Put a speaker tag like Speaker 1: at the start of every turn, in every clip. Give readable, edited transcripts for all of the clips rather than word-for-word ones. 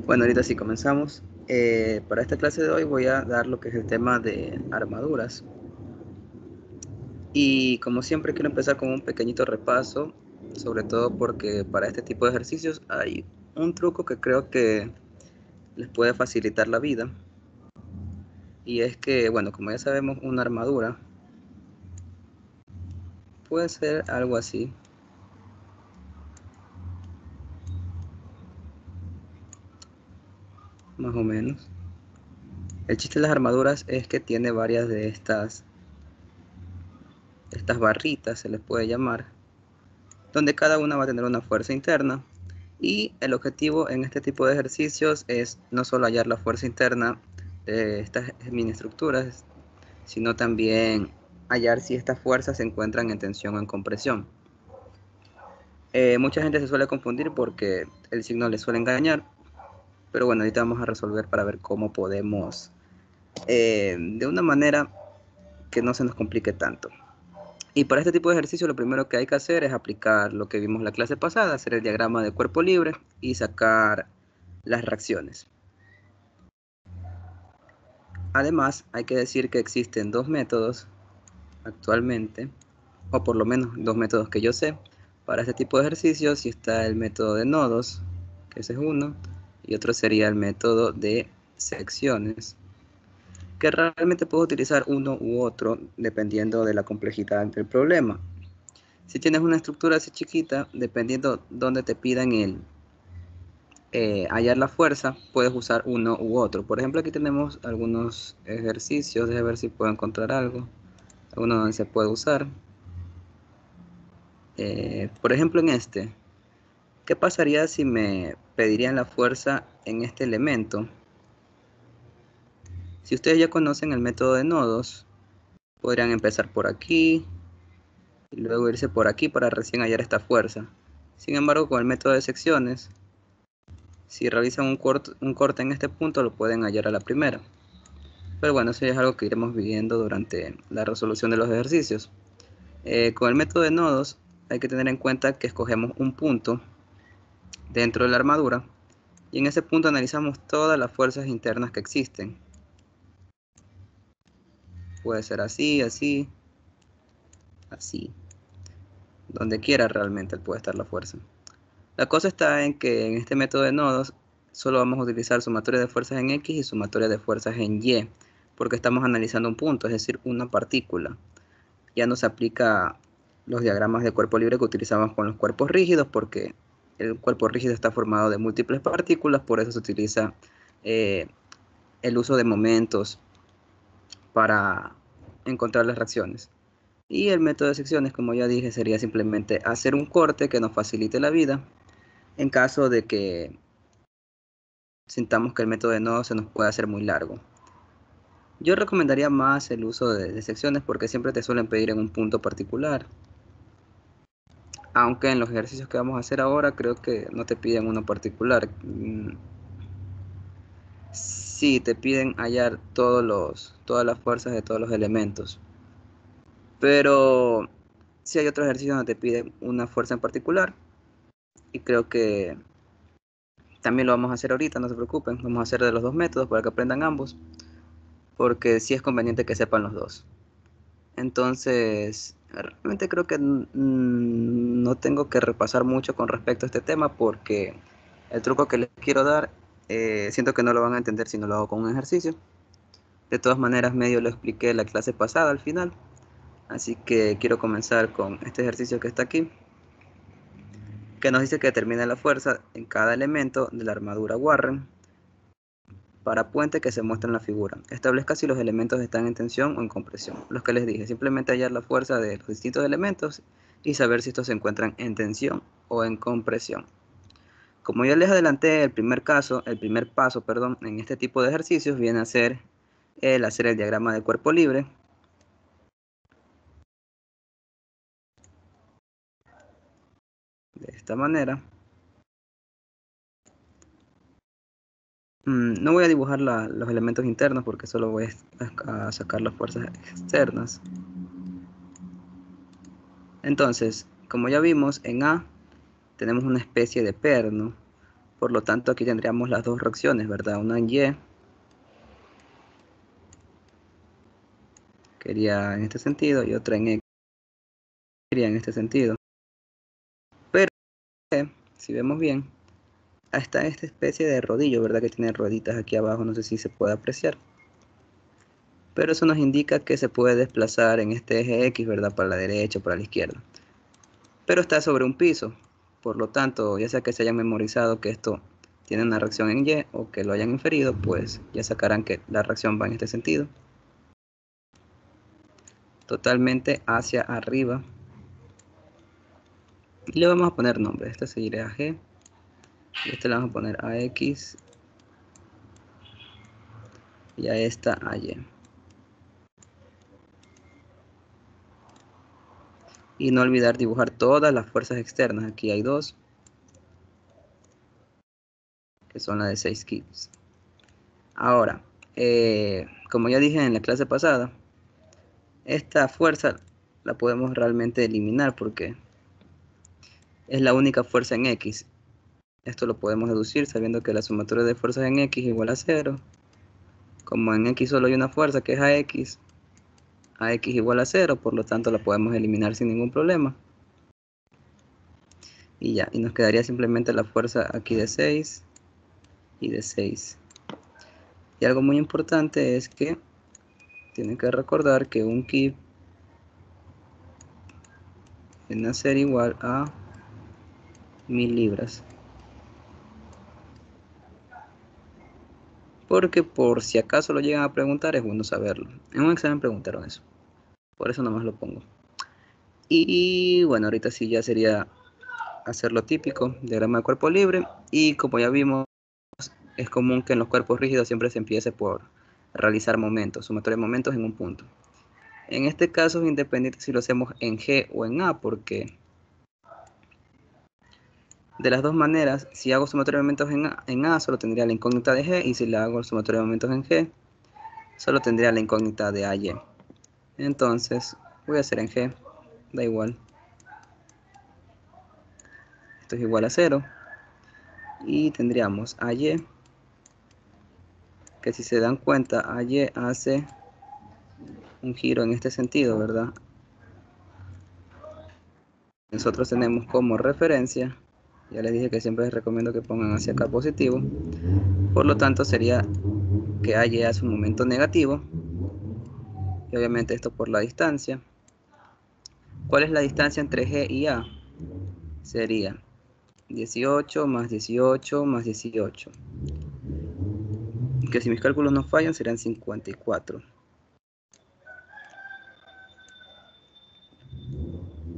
Speaker 1: Bueno, ahorita sí comenzamos. Para esta clase de hoy voy a dar lo que es el tema de armaduras. Y como siempre quiero empezar con un pequeñito repaso, sobre todo porque para este tipo de ejercicios hay un truco que creo que les puede facilitar la vida. Y es que, bueno, como ya sabemos, una armadura puede ser algo así. Más o menos. El chiste de las armaduras es que tiene varias de estas barritas, se les puede llamar, donde cada una va a tener una fuerza interna. Y el objetivo en este tipo de ejercicios es no solo hallar la fuerza interna de estas mini estructuras, sino también hallar si estas fuerzas se encuentran en tensión o en compresión. Mucha gente se suele confundir porque el signo les suele engañar, pero bueno, ahorita vamos a resolver para ver cómo podemos, de una manera que no se nos complique tanto. Y para este tipo de ejercicio lo primero que hay que hacer es aplicar lo que vimos la clase pasada, hacer el diagrama de cuerpo libre y sacar las reacciones. Además, hay que decir que existen dos métodos actualmente, o por lo menos dos métodos que yo sé, para este tipo de ejercicios. Y está el método de nodos, que ese es uno, y otro sería el método de secciones, que realmente puedo utilizar uno u otro dependiendo de la complejidad del problema. Si tienes una estructura así chiquita, dependiendo dónde te pidan hallar la fuerza, puedes usar uno u otro. Por ejemplo, aquí tenemos algunos ejercicios, déjame ver si puedo encontrar algo, alguno donde se puede usar. Por ejemplo, en este, ¿qué pasaría si me pedirían la fuerza en este elemento? Si ustedes ya conocen el método de nodos, podrían empezar por aquí y luego irse por aquí para recién hallar esta fuerza. Sin embargo, con el método de secciones, si realizan un corte en este punto, lo pueden hallar a la primera. Pero bueno, eso ya es algo que iremos viendo durante la resolución de los ejercicios. Con el método de nodos hay que tener en cuenta que escogemos un punto dentro de la armadura y en ese punto analizamos todas las fuerzas internas que existen. Puede ser así, así, así. Donde quiera realmente puede estar la fuerza. La cosa está en que en este método de nodos solo vamos a utilizar sumatoria de fuerzas en X y sumatoria de fuerzas en Y, porque estamos analizando un punto, es decir, una partícula. Ya no se aplica los diagramas de cuerpo libre que utilizamos con los cuerpos rígidos, porque el cuerpo rígido está formado de múltiples partículas, por eso se utiliza el uso de momentos para encontrar las reacciones. Y el método de secciones, como ya dije, sería simplemente hacer un corte que nos facilite la vida en caso de que sintamos que el método de nodo se nos puede hacer muy largo. Yo recomendaría más el uso de secciones porque siempre te suelen pedir en un punto particular. Aunque en los ejercicios que vamos a hacer ahora creo que no te piden uno particular. Sí, te piden hallar todas las fuerzas de todos los elementos. Pero sí hay otros ejercicios donde te piden una fuerza en particular. Y creo que también lo vamos a hacer ahorita, no se preocupen. Vamos a hacer de los dos métodos para que aprendan ambos. Porque sí es conveniente que sepan los dos. Entonces, realmente creo que no tengo que repasar mucho con respecto a este tema porque el truco que les quiero dar, siento que no lo van a entender si no lo hago con un ejercicio. De todas maneras, medio lo expliqué la clase pasada al final. Así que quiero comenzar con este ejercicio que está aquí, que nos dice que determina la fuerza en cada elemento de la armadura Warren para puente que se muestra en la figura. Establezca si los elementos están en tensión o en compresión. Los que les dije, simplemente hallar la fuerza de los distintos elementos y saber si estos se encuentran en tensión o en compresión. Como ya les adelanté, el primer paso, perdón, en este tipo de ejercicios viene a ser el hacer el diagrama de cuerpo libre. De esta manera. No voy a dibujar los elementos internos porque solo voy a sacar las fuerzas externas. Entonces, como ya vimos, en A tenemos una especie de perno Por lo tanto, aquí tendríamos las dos reacciones, ¿verdad? Una en Y, que iría en este sentido, y otra en X, que iría en este sentido. Pero, si vemos bien, está esta especie de rodillo, ¿verdad? Que tiene rueditas aquí abajo, no sé si se puede apreciar. Pero eso nos indica que se puede desplazar en este eje X, ¿verdad? Para la derecha o para la izquierda. Pero está sobre un piso. Por lo tanto, ya sea que se hayan memorizado que esto tiene una reacción en Y o que lo hayan inferido, pues ya sacarán que la reacción va en este sentido. Totalmente hacia arriba. Y le vamos a poner nombre. Este seguirá a G. Y este le vamos a poner a X. Y a esta a Y. Y no olvidar dibujar todas las fuerzas externas. Aquí hay dos, que son las de 6 kilos. Ahora, como ya dije en la clase pasada, esta fuerza la podemos realmente eliminar porque es la única fuerza en X. Esto lo podemos deducir sabiendo que la sumatoria de fuerzas en X igual a 0. Como en X solo hay una fuerza que es AX igual a 0, por lo tanto la podemos eliminar sin ningún problema. Y ya, y nos quedaría simplemente la fuerza aquí de 6 y de 6. Y algo muy importante es que tienen que recordar que un kip viene a ser igual a 1000 libras. Porque por si acaso lo llegan a preguntar, es bueno saberlo. En un examen preguntaron eso. Por eso nomás lo pongo. Y bueno, ahorita sí ya sería hacer lo típico, diagrama de cuerpo libre. Y como ya vimos, es común que en los cuerpos rígidos siempre se empiece por realizar momentos, sumatoria de momentos en un punto. En este caso es independiente si lo hacemos en G o en A, porque de las dos maneras, si hago sumatoria de momentos en A, solo tendría la incógnita de G, y si le hago sumatoria de momentos en G, solo tendría la incógnita de AY. Entonces, voy a hacer en G, da igual. Esto es igual a 0. Y tendríamos AY, que si se dan cuenta, AY hace un giro en este sentido, ¿verdad? Nosotros tenemos como referencia, ya les dije que siempre les recomiendo que pongan hacia acá positivo, por lo tanto sería que AY hace un momento negativo, y obviamente esto por la distancia. ¿Cuál es la distancia entre G y A? Sería 18 más 18 más 18, que si mis cálculos no fallan serán 54.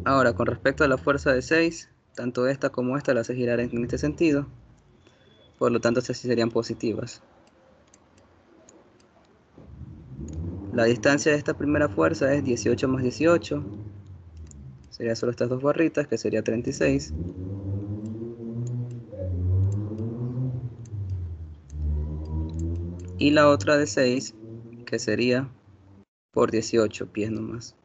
Speaker 1: Ahora, con respecto a la fuerza de 6, tanto esta como esta la hace girar en este sentido, por lo tanto estas sí serían positivas. La distancia de esta primera fuerza es 18 más 18, sería solo estas dos barritas, que sería 36. Y la otra de 6, que sería por 18 pies nomás.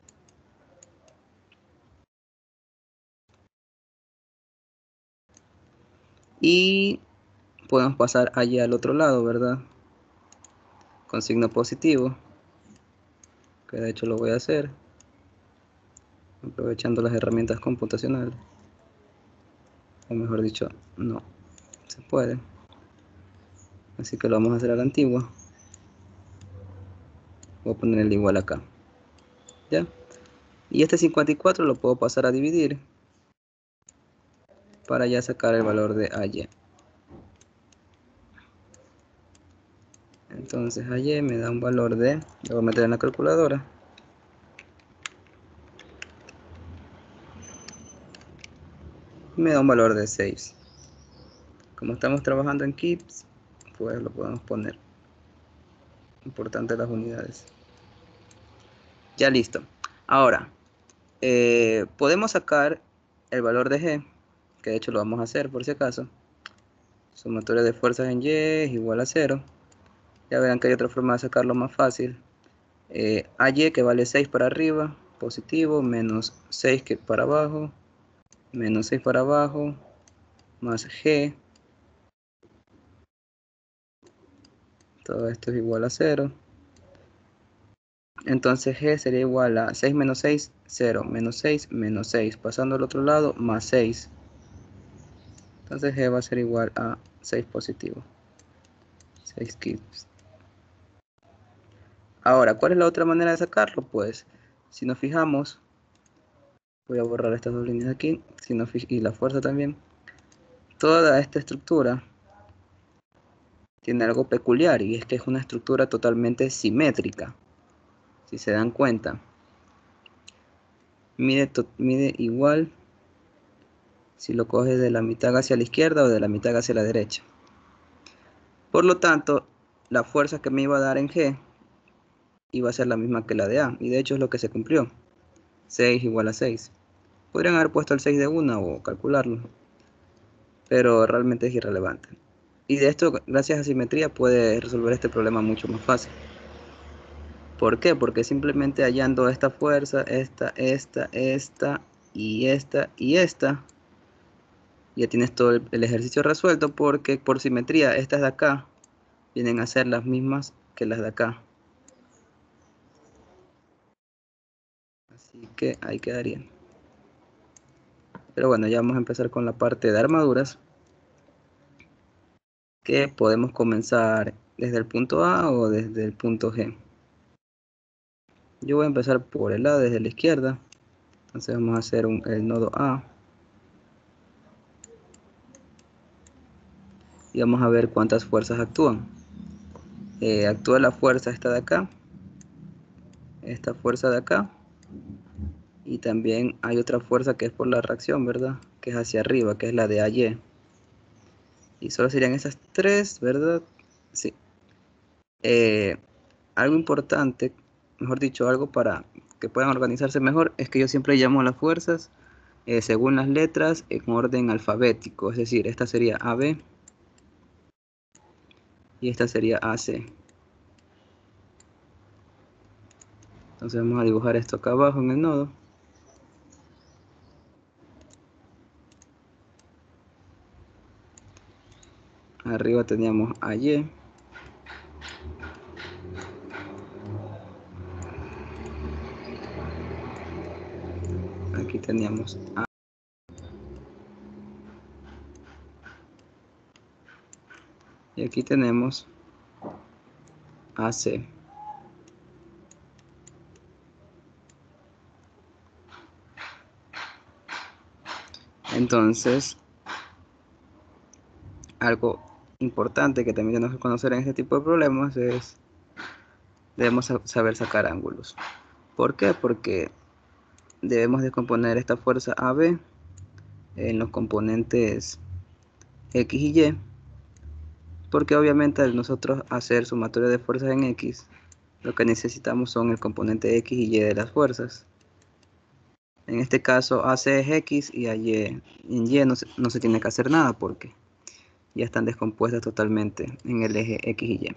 Speaker 1: Y podemos pasar allí al otro lado, ¿verdad? Con signo positivo, que de hecho lo voy a hacer, aprovechando las herramientas computacionales. O mejor dicho, no se puede. Así que lo vamos a hacer a la antigua. Voy a poner el igual acá. ¿Ya? Y este 54 lo puedo pasar a dividir para ya sacar el valor de AY. Entonces AY me da un valor de, lo voy a meter en la calculadora, y me da un valor de 6. Como estamos trabajando en KIPS, pues lo podemos poner. Importante las unidades. Ya listo. Ahora, podemos sacar el valor de G, que de hecho lo vamos a hacer por si acaso. Sumatoria de fuerzas en Y es igual a 0. Ya verán que hay otra forma de sacarlo más fácil. AY, que vale 6 para arriba, positivo, menos 6 que para abajo, menos 6 para abajo, más G, Todo esto es igual a 0. Entonces G sería igual a 6 menos 6, 0, menos 6, menos 6. Pasando al otro lado, más 6. Entonces G va a ser igual a 6 positivo. 6 kilos. Ahora, ¿cuál es la otra manera de sacarlo? Pues, si nos fijamos, voy a borrar estas dos líneas aquí, y la fuerza también. Toda esta estructura tiene algo peculiar, y es que es una estructura totalmente simétrica. Si se dan cuenta, mide igual si lo coges de la mitad hacia la izquierda o de la mitad hacia la derecha. Por lo tanto, la fuerza que me iba a dar en G iba a ser la misma que la de A, y de hecho es lo que se cumplió. 6 igual a 6. Podrían haber puesto el 6 de una o calcularlo, pero realmente es irrelevante. Y de esto, gracias a simetría, puede resolver este problema mucho más fácil. ¿Por qué? Porque simplemente hallando esta fuerza, esta y esta, ya tienes todo el ejercicio resuelto, porque por simetría estas de acá vienen a ser las mismas que las de acá. Así que ahí quedarían. Pero bueno, ya vamos a empezar con la parte de armaduras, que podemos comenzar desde el punto A o desde el punto G. Yo voy a empezar por el A desde la izquierda. Entonces vamos a hacer el nodo A. Y vamos a ver cuántas fuerzas actúan. Actúa la fuerza esta de acá, esta fuerza de acá, y también hay otra fuerza que es por la reacción, ¿verdad? Que es hacia arriba, que es la de AY. Y solo serían esas tres, ¿verdad? Sí. Algo importante, mejor dicho, algo para que puedan organizarse mejor, es que yo siempre llamo a las fuerzas según las letras en orden alfabético. Es decir, esta sería AB y esta sería AC. Entonces vamos a dibujar esto acá abajo en el nodo. Arriba teníamos AY. Aquí teníamos A. Y aquí tenemos AC. Entonces, algo importante que también tenemos que conocer en este tipo de problemas es debemos saber sacar ángulos. ¿Por qué? Porque debemos descomponer esta fuerza AB en los componentes X y Y, porque obviamente al nosotros hacer sumatoria de fuerzas en X, lo que necesitamos son el componente X y Y de las fuerzas. En este caso AC es X y en Y no se tiene que hacer nada porque ya están descompuestas totalmente en el eje X y Y.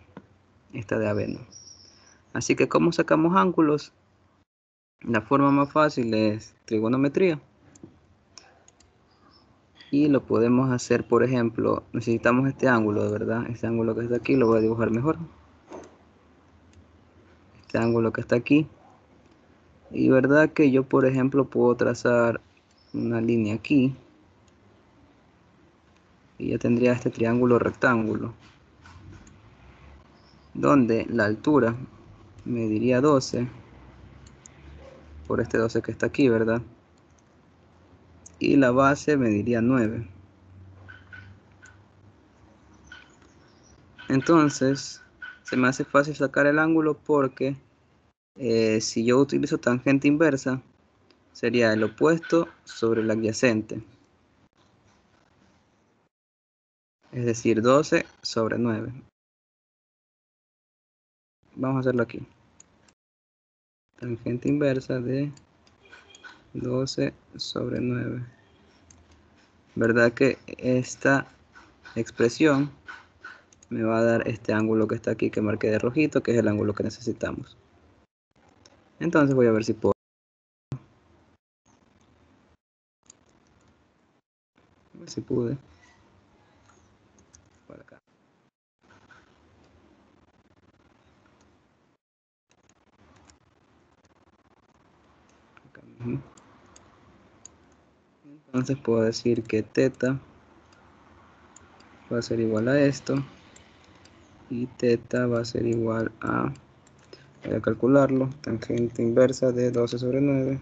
Speaker 1: Esta de AB no. Así que ¿cómo sacamos ángulos? La forma más fácil es trigonometría. Y lo podemos hacer, por ejemplo, necesitamos este ángulo, ¿verdad? Este ángulo que está aquí lo voy a dibujar mejor. Este ángulo que está aquí. Y verdad que yo, por ejemplo, puedo trazar una línea aquí. Y ya tendría este triángulo rectángulo. Donde la altura mediría 12. Por este 12 que está aquí, ¿verdad? Y la base mediría 9. Entonces, se me hace fácil sacar el ángulo porque si yo utilizo tangente inversa, sería el opuesto sobre el adyacente. Es decir, 12 sobre 9. Vamos a hacerlo aquí. Tangente inversa de 12 sobre 9. ¿Verdad que esta expresión me va a dar este ángulo que está aquí que marqué de rojito, que es el ángulo que necesitamos? Entonces voy a ver si puedo. A ver si pude. Por acá. Entonces puedo decir que teta va a ser igual a esto. Y teta va a ser igual a, voy a calcularlo, tangente inversa de 12 sobre 9,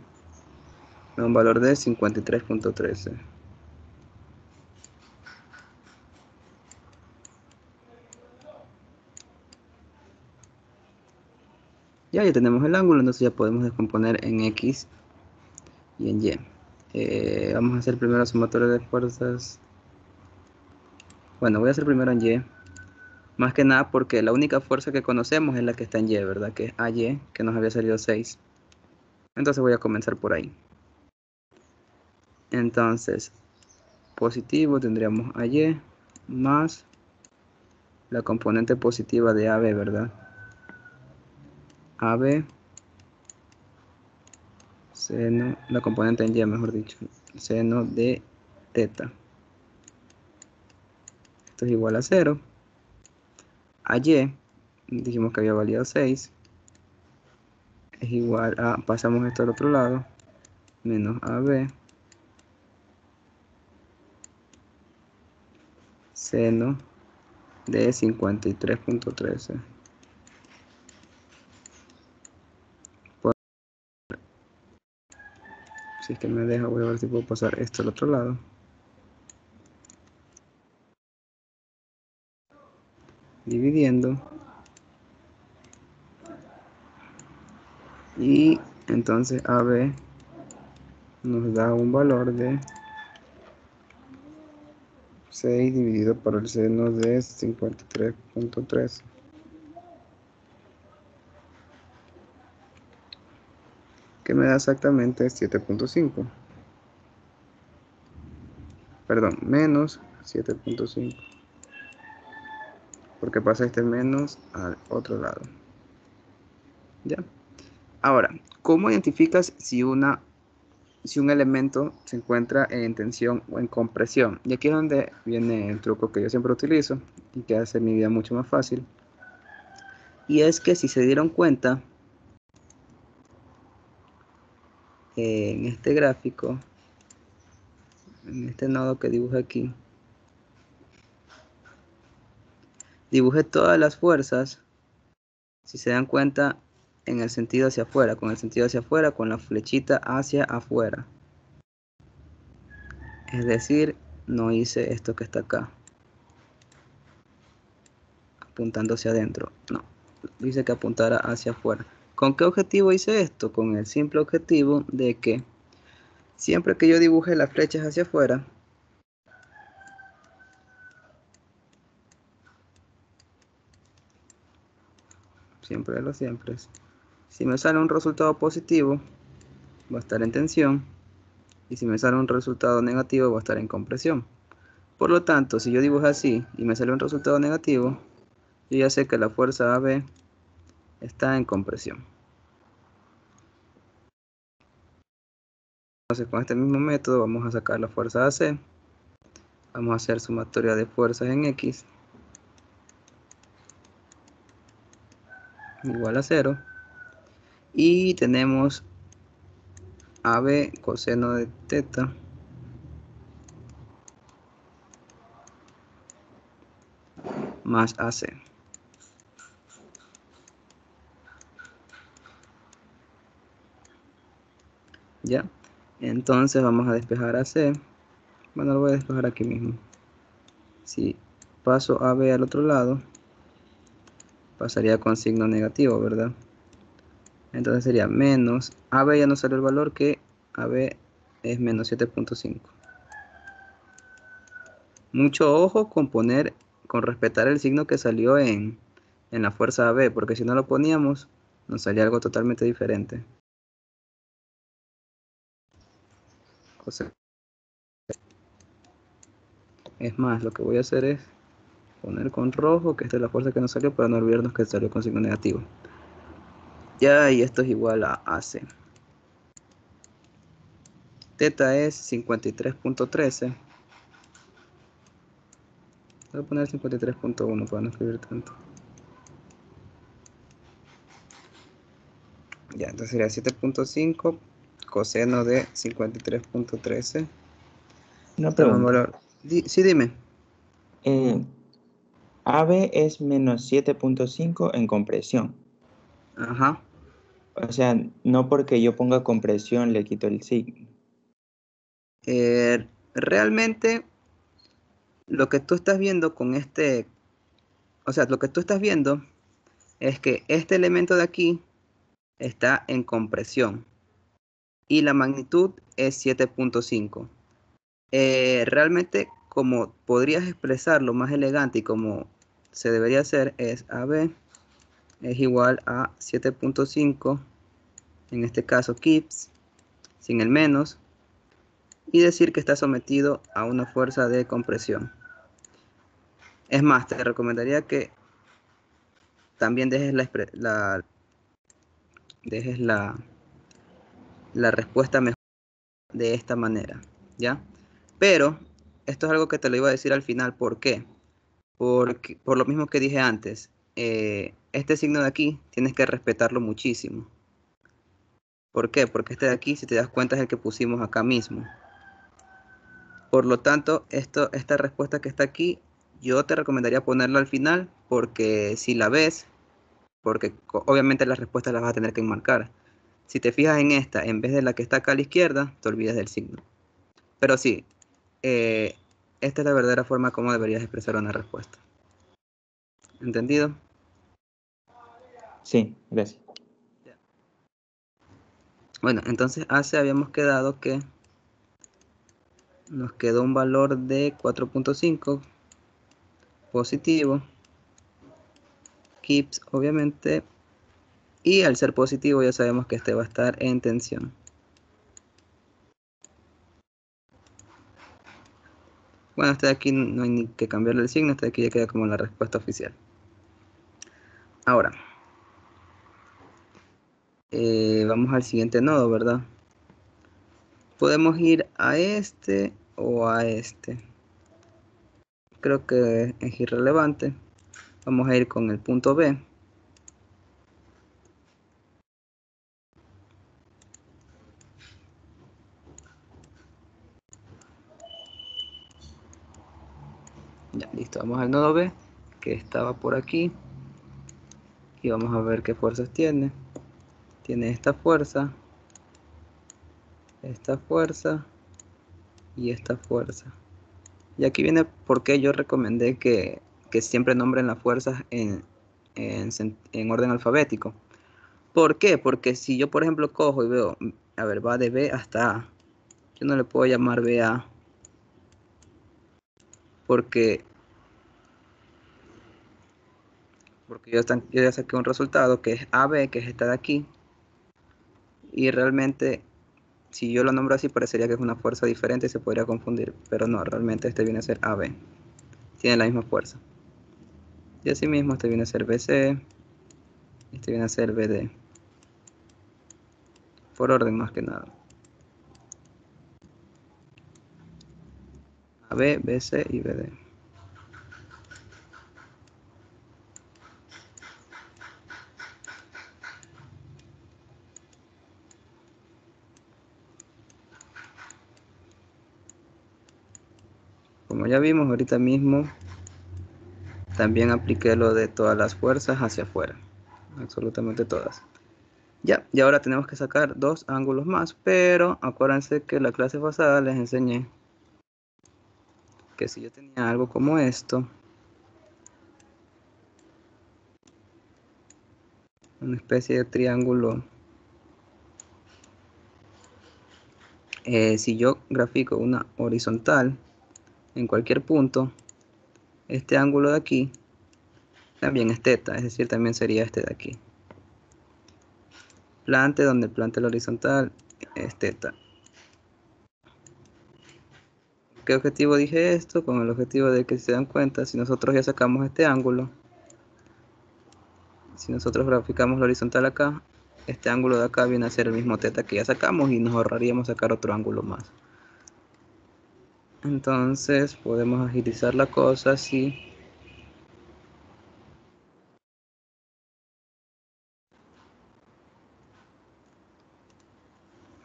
Speaker 1: da un valor de 53.13. Ya tenemos el ángulo, entonces ya podemos descomponer en X y en Y. Vamos a hacer primero la sumatoria de fuerzas. Bueno, voy a hacer primero en Y. Más que nada porque la única fuerza que conocemos es la que está en Y, ¿verdad? Que es AY, que nos había salido 6. Entonces voy a comenzar por ahí. Entonces, positivo tendríamos AY más la componente positiva de AB, ¿verdad? AB, seno, la componente en Y, mejor dicho, seno de teta. Esto es igual a 0. A Y, dijimos que había valido 6, es igual a, pasamos esto al otro lado, menos AB, seno de 53.13. Si es que me deja, voy a ver si puedo pasar esto al otro lado. Dividiendo. Y entonces AB nos da un valor de 6 dividido por el seno de 53.13. Que me da exactamente 7.5. Perdón, menos 7.5. Porque pasa este menos al otro lado. ¿Ya? Ahora, ¿cómo identificas si un elemento se encuentra en tensión o en compresión? Y aquí es donde viene el truco que yo siempre utilizo y que hace mi vida mucho más fácil. Y es que si se dieron cuenta, en este gráfico, en este nodo que dibujé aquí, dibujé todas las fuerzas, si se dan cuenta, en el sentido hacia afuera, con el sentido hacia afuera, con la flechita hacia afuera. Es decir, no hice esto que está acá, apuntando hacia adentro, no, dice que apuntara hacia afuera. ¿Con qué objetivo hice esto? Con el simple objetivo de que siempre que yo dibuje las flechas hacia afuera, siempre de los siempre, si me sale un resultado positivo, va a estar en tensión, y si me sale un resultado negativo, va a estar en compresión. Por lo tanto, si yo dibujo así y me sale un resultado negativo, yo ya sé que la fuerza AB está en compresión. Entonces, con este mismo método vamos a sacar la fuerza AC. Vamos a hacer sumatoria de fuerzas en X igual a 0. Y tenemos AB coseno de teta más AC. ¿Ya? Entonces vamos a despejar AC. Bueno, lo voy a despejar aquí mismo. Si paso AB al otro lado, pasaría con signo negativo, ¿verdad? Entonces sería menos, AB ya nos sale el valor que AB es menos 7.5. Mucho ojo con respetar el signo que salió en la fuerza AB, porque si no lo poníamos, nos salía algo totalmente diferente. O sea, es más, lo que voy a hacer es poner con rojo, que esta es la fuerza que nos salió, para no olvidarnos que salió con signo negativo. Ya, y esto es igual a AC. Teta es 53.13. Voy a poner 53.1 para no escribir tanto. Ya, entonces sería 7.5 coseno de 53.13
Speaker 2: Una
Speaker 1: Toma un
Speaker 2: pregunta.
Speaker 1: valor. Sí, dime.
Speaker 2: Eh, AB es menos 7.5 en compresión.
Speaker 1: Ajá.
Speaker 2: O sea, no porque yo ponga compresión le quito el signo.
Speaker 1: Realmente lo que tú estás viendo con este, o sea, lo que tú estás viendo es que este elemento de aquí está en compresión y la magnitud es 7.5. Realmente, como podrías expresarlo más elegante y como se debería hacer, es AB es igual a 7.5, en este caso kips, sin el menos, y decir que está sometido a una fuerza de compresión. Es más, te recomendaría que también dejes la respuesta mejor de esta manera, ¿ya? Pero esto es algo que te lo iba a decir al final. ¿Por qué? Por lo mismo que dije antes, este signo de aquí tienes que respetarlo muchísimo. ¿Por qué? Porque este de aquí, si te das cuenta, es el que pusimos acá mismo. Por lo tanto, esta respuesta que está aquí, yo te recomendaría ponerla al final, porque si la ves, porque obviamente las respuestas las vas a tener que enmarcar. Si te fijas en esta, en vez de la que está acá a la izquierda, te olvidas del signo. Pero sí, eh, esta es la verdadera forma como deberías expresar una respuesta. ¿Entendido?
Speaker 2: Sí, gracias.
Speaker 1: Bueno, entonces hace habíamos quedado que nos quedó un valor de 4.5 positivo, Kips obviamente, y al ser positivo ya sabemos que este va a estar en tensión. Bueno, este de aquí no hay ni que cambiarle el signo, este de aquí ya queda como la respuesta oficial. Ahora, vamos al siguiente nodo, ¿verdad? Podemos ir a este o a este. Creo que es irrelevante. Vamos a ir con el punto B. Ya, listo. Vamos al nodo B, que estaba por aquí. Y vamos a ver qué fuerzas tiene. Tiene esta fuerza y esta fuerza. Y aquí viene por qué yo recomendé que siempre nombren las fuerzas en orden alfabético. ¿Por qué? Porque si yo, por ejemplo, cojo y veo, a ver, va de B hasta A, yo no le puedo llamar BA porque, porque yo ya saqué un resultado que es AB, que es esta de aquí, y realmente si yo lo nombro así parecería que es una fuerza diferente y se podría confundir, pero no, realmente este viene a ser AB, tiene la misma fuerza. Y así mismo este viene a ser BC, este viene a ser BD, por orden más que nada. AB, BC y BD. Como ya vimos ahorita mismo, también apliqué lo de todas las fuerzas hacia afuera, absolutamente todas. Ya, y ahora tenemos que sacar dos ángulos más, pero acuérdense que la clase pasada les enseñé que si yo tenía algo como esto, una especie de triángulo, si yo grafico una horizontal en cualquier punto, este ángulo de aquí también es teta, es decir, también sería este de aquí. Plante donde plante la horizontal es teta. ¿Qué objetivo dije esto? Con el objetivo de que si se dan cuenta, si nosotros ya sacamos este ángulo, si nosotros graficamos la horizontal acá, este ángulo de acá viene a ser el mismo teta que ya sacamos y nos ahorraríamos sacar otro ángulo más. Entonces podemos agilizar la cosa así.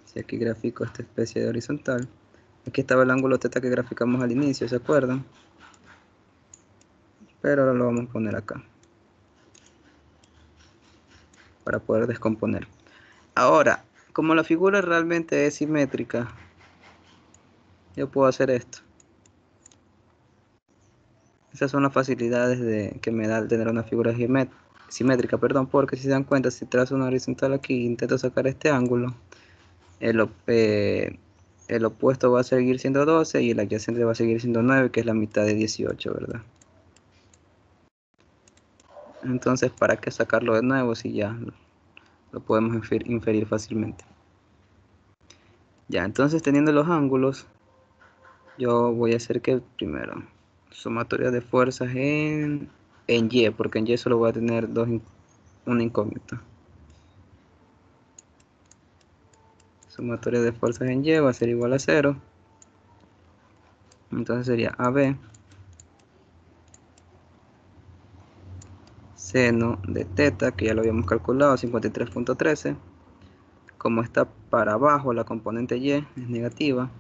Speaker 1: Si aquí grafico esta especie de horizontal, Aquí estaba el ángulo θ que graficamos al inicio, ¿se acuerdan? Pero ahora lo vamos a poner acá para poder descomponer. Ahora, como la figura realmente es simétrica, yo puedo hacer esto. Esas son las facilidades que me da el tener una figura simétrica, perdón, porque si se dan cuenta, si trazo una horizontal aquí e intento sacar este ángulo, el opuesto va a seguir siendo 12 y el adyacente va a seguir siendo 9, que es la mitad de 18, ¿verdad? Entonces, ¿para qué sacarlo de nuevo si ya lo podemos inferir fácilmente? Ya, entonces teniendo los ángulos, yo voy a hacer que primero, sumatoria de fuerzas en Y, porque en Y solo voy a tener una incógnita. Sumatoria de fuerzas en Y va a ser igual a 0. Entonces sería AB seno de θ, que ya lo habíamos calculado, 53.13. Como está para abajo la componente Y es negativa.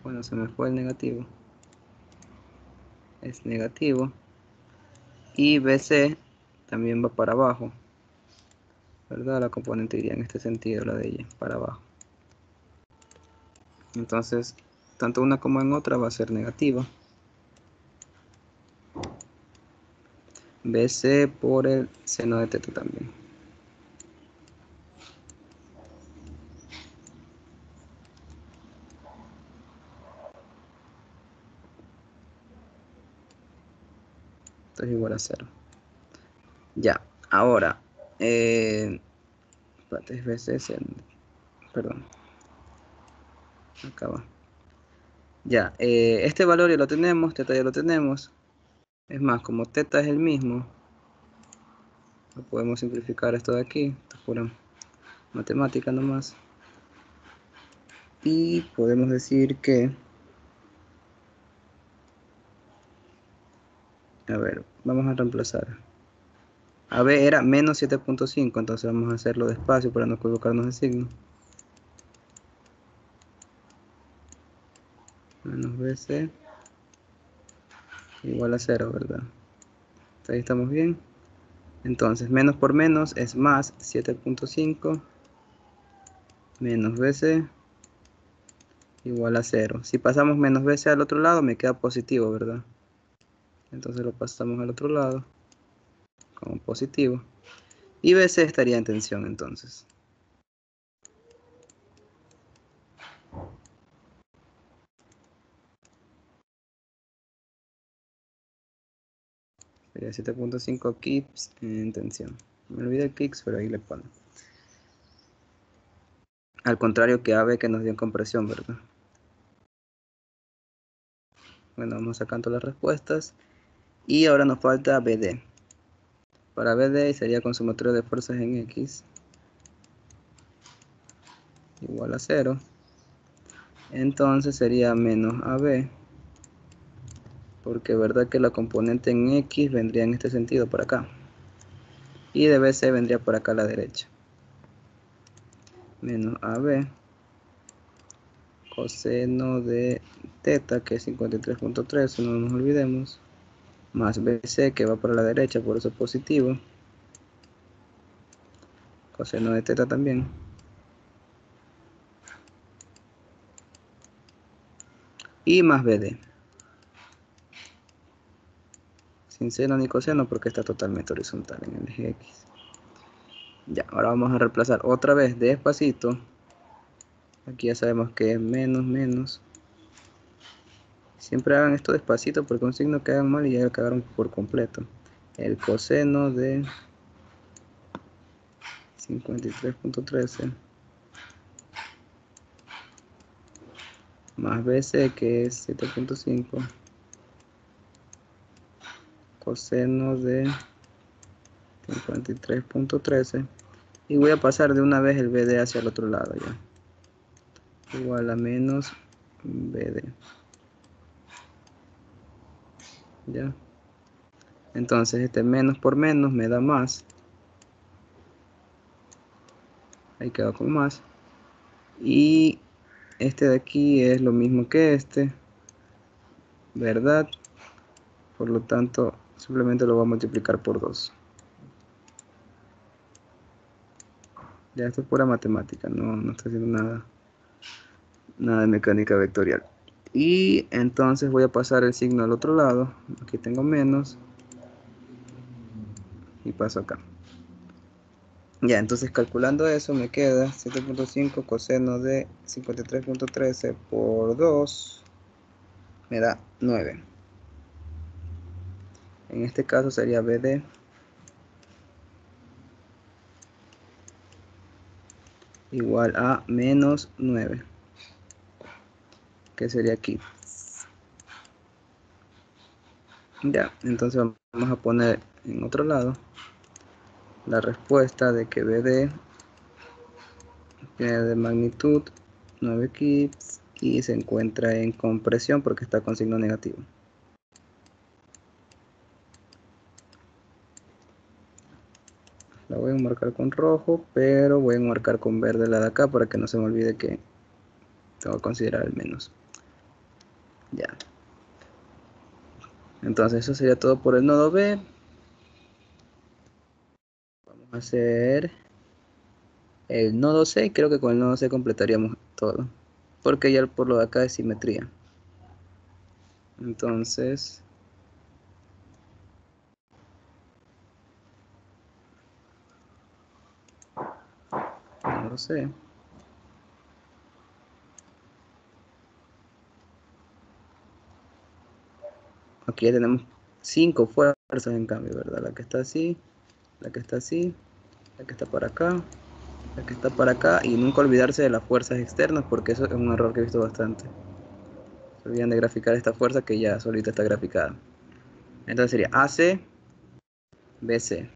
Speaker 1: Bueno, se me fue el negativo. Es negativo. Y BC también va para abajo, ¿verdad? La componente iría en este sentido, la de Y, para abajo. Entonces, tanto una como en otra va a ser negativa. BC por el seno de θ también. Esto es igual a 0. Ya, ahora, BC, perdón, acá va. Ya, este valor ya lo tenemos, θ ya lo tenemos. Es más, como θ es el mismo, lo podemos simplificar esto de aquí, esto es pura matemática nomás. Y podemos decir que, a ver, vamos a reemplazar. AB era menos 7.5, entonces vamos a hacerlo despacio para no equivocarnos de signo. Menos BC igual a 0, ¿verdad? Ahí estamos bien. Entonces, menos por menos es más 7.5 menos BC igual a 0. Si pasamos menos BC al otro lado, me queda positivo, ¿verdad? Entonces lo pasamos al otro lado como positivo. Y BC estaría en tensión entonces. Sería 7.5 kips en tensión. Me olvidé el kicks, pero ahí le ponen. Al contrario que AB que nos dio en compresión, ¿verdad? Bueno, vamos sacando las respuestas. Y ahora nos falta BD. Para BD sería con sumatoria de fuerzas en X igual a 0. Entonces sería menos AB. Porque verdad que la componente en X vendría en este sentido por acá. Y de BC vendría por acá a la derecha. Menos AB coseno de θ, que es 53.13, no nos olvidemos, más BC, que va para la derecha, por eso positivo, coseno de θ también, y más BD, sin seno ni coseno porque está totalmente horizontal en el eje X. Ya, ahora vamos a reemplazar otra vez despacito. Aquí ya sabemos que es menos, menos. Siempre hagan esto despacito porque un signo que hagan mal y ya lo cagaron por completo. El coseno de 53.13 más BC, que es 7.5, coseno de 53.13, y voy a pasar de una vez el BD hacia el otro lado ya, igual a menos BD, ya. Entonces este menos por menos me da más, ahí quedó con más, y Este de aquí es lo mismo que este, ¿verdad? Por lo tanto, simplemente lo voy a multiplicar por 2. Ya esto es pura matemática, no estoy haciendo nada de mecánica vectorial. Y entonces voy a pasar el signo al otro lado. Aquí tengo menos. Y paso acá. Ya, entonces calculando eso me queda 7.5 coseno de 53.13 por 2 me da 9. En este caso sería BD igual a menos 9, que sería aquí. Ya, entonces vamos a poner en otro lado la respuesta de que BD tiene de magnitud 9 kips y se encuentra en compresión porque está con signo negativo. La voy a marcar con rojo, pero voy a marcar con verde la de acá para que no se me olvide que tengo que considerar el menos. Ya. Entonces eso sería todo por el nodo B. Vamos a hacer el nodo C. Creo que con el nodo C completaríamos todo, porque ya por lo de acá es simetría. Entonces, nodo C. Aquí ya tenemos 5 fuerzas en cambio, ¿verdad? La que está así, la que está así, la que está para acá, la que está para acá, y nunca olvidarse de las fuerzas externas porque eso es un error que he visto bastante. Se olvidan de graficar esta fuerza que ya solita está graficada. Entonces sería AC, BC.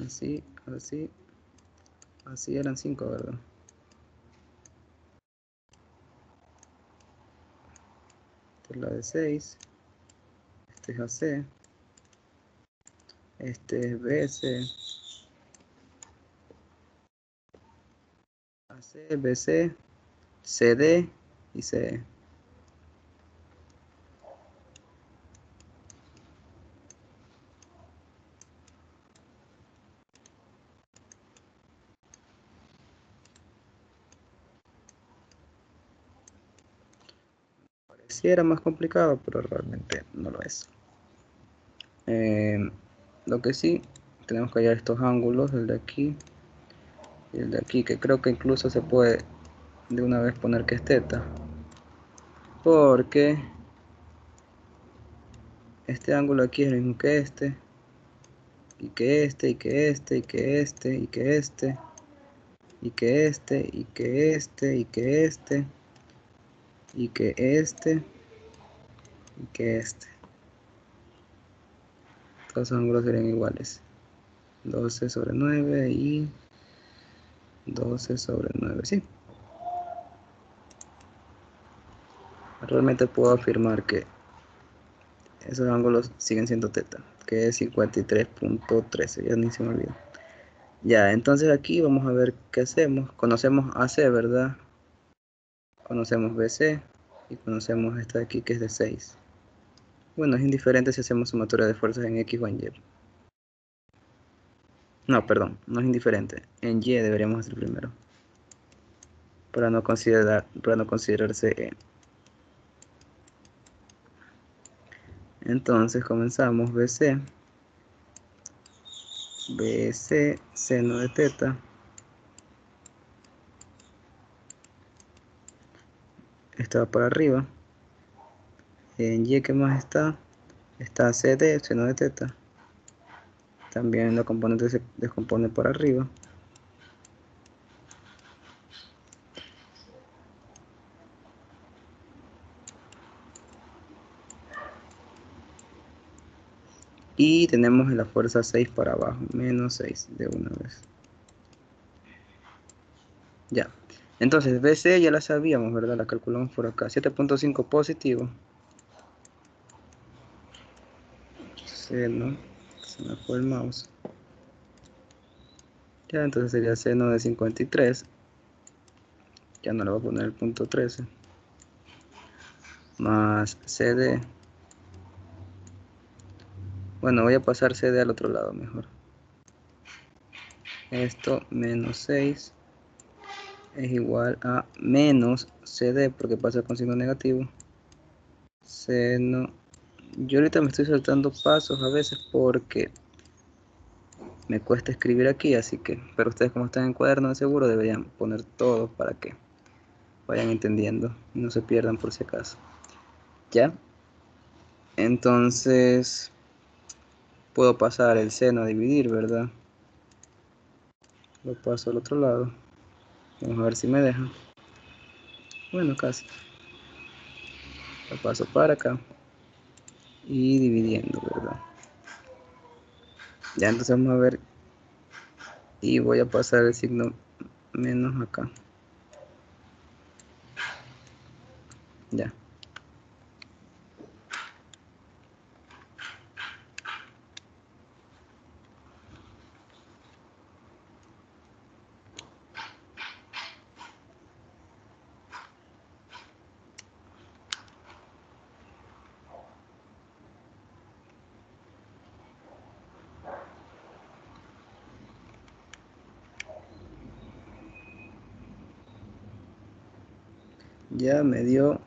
Speaker 1: Así, así, así eran 5, ¿verdad? Esta es la de 6. Este es AC. Este es BC. AC, BC, CD y CE. Sí era más complicado, pero realmente no lo es. Lo que sí, tenemos que hallar estos ángulos, el de aquí y el de aquí, que creo que incluso se puede de una vez poner que es teta, porque este ángulo aquí es el mismo que este, y que este, y que este, y que este, y que este, y que este, y que este, y que este, y que este, y que este. Todos los ángulos serían iguales. 12 sobre 9 y 12 sobre 9, sí. Realmente puedo afirmar que esos ángulos siguen siendo teta, que es 53.13, ya ni se me olvidó. Ya, entonces aquí vamos a ver qué hacemos. Conocemos AC, ¿verdad? Conocemos BC y conocemos esta de aquí que es de 6. Bueno, es indiferente si hacemos sumatoria de fuerzas en X o en Y. No, perdón, no es indiferente. En Y deberíamos hacer primero, para no considerarse E. Entonces comenzamos BC, seno de teta. Esto va para arriba. En Y, ¿qué más está? Está CD, seno de teta. También la componente se descompone por arriba. Y tenemos la fuerza 6 para abajo, menos 6 de una vez. Ya. Entonces, BC ya la sabíamos, ¿verdad? La calculamos por acá. 7.5 positivo. Seno Se me fue el mouse. Ya, entonces sería seno de 53. Ya no le voy a poner el punto 13. Más CD. Bueno, voy a pasar CD al otro lado mejor. Esto menos 6 es igual a menos CD porque pasa con signo negativo. Seno. Yo ahorita me estoy saltando pasos a veces porque me cuesta escribir aquí, así que, pero ustedes como están en cuaderno de seguro deberían poner todo para que vayan entendiendo y no se pierdan por si acaso. ¿Ya? Entonces puedo pasar el seno a dividir, ¿verdad? Lo paso al otro lado. Vamos a ver si me deja. Bueno, casi. Lo paso para acá. Y dividiendo, ¿verdad? Ya, entonces vamos a ver. Y voy a pasar el signo menos acá. Ya. Ya me dio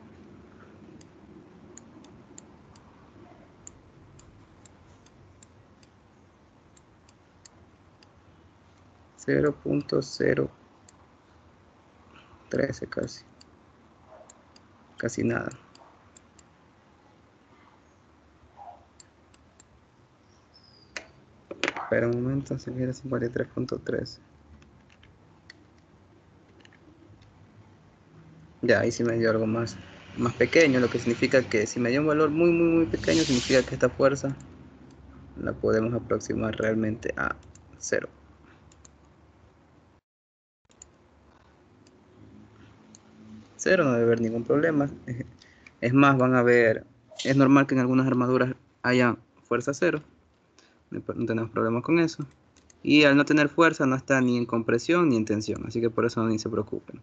Speaker 1: 0.013 casi. Casi nada. Espera un momento, se viene 53.3. Ya, ahí sí me dio algo más pequeño, lo que significa que si me dio un valor muy pequeño, significa que esta fuerza la podemos aproximar realmente a 0. Cero no debe haber ningún problema. Es más, van a ver, es normal que en algunas armaduras haya fuerza 0. No tenemos problemas con eso. Y al no tener fuerza no está ni en compresión ni en tensión, así que por eso ni se preocupen.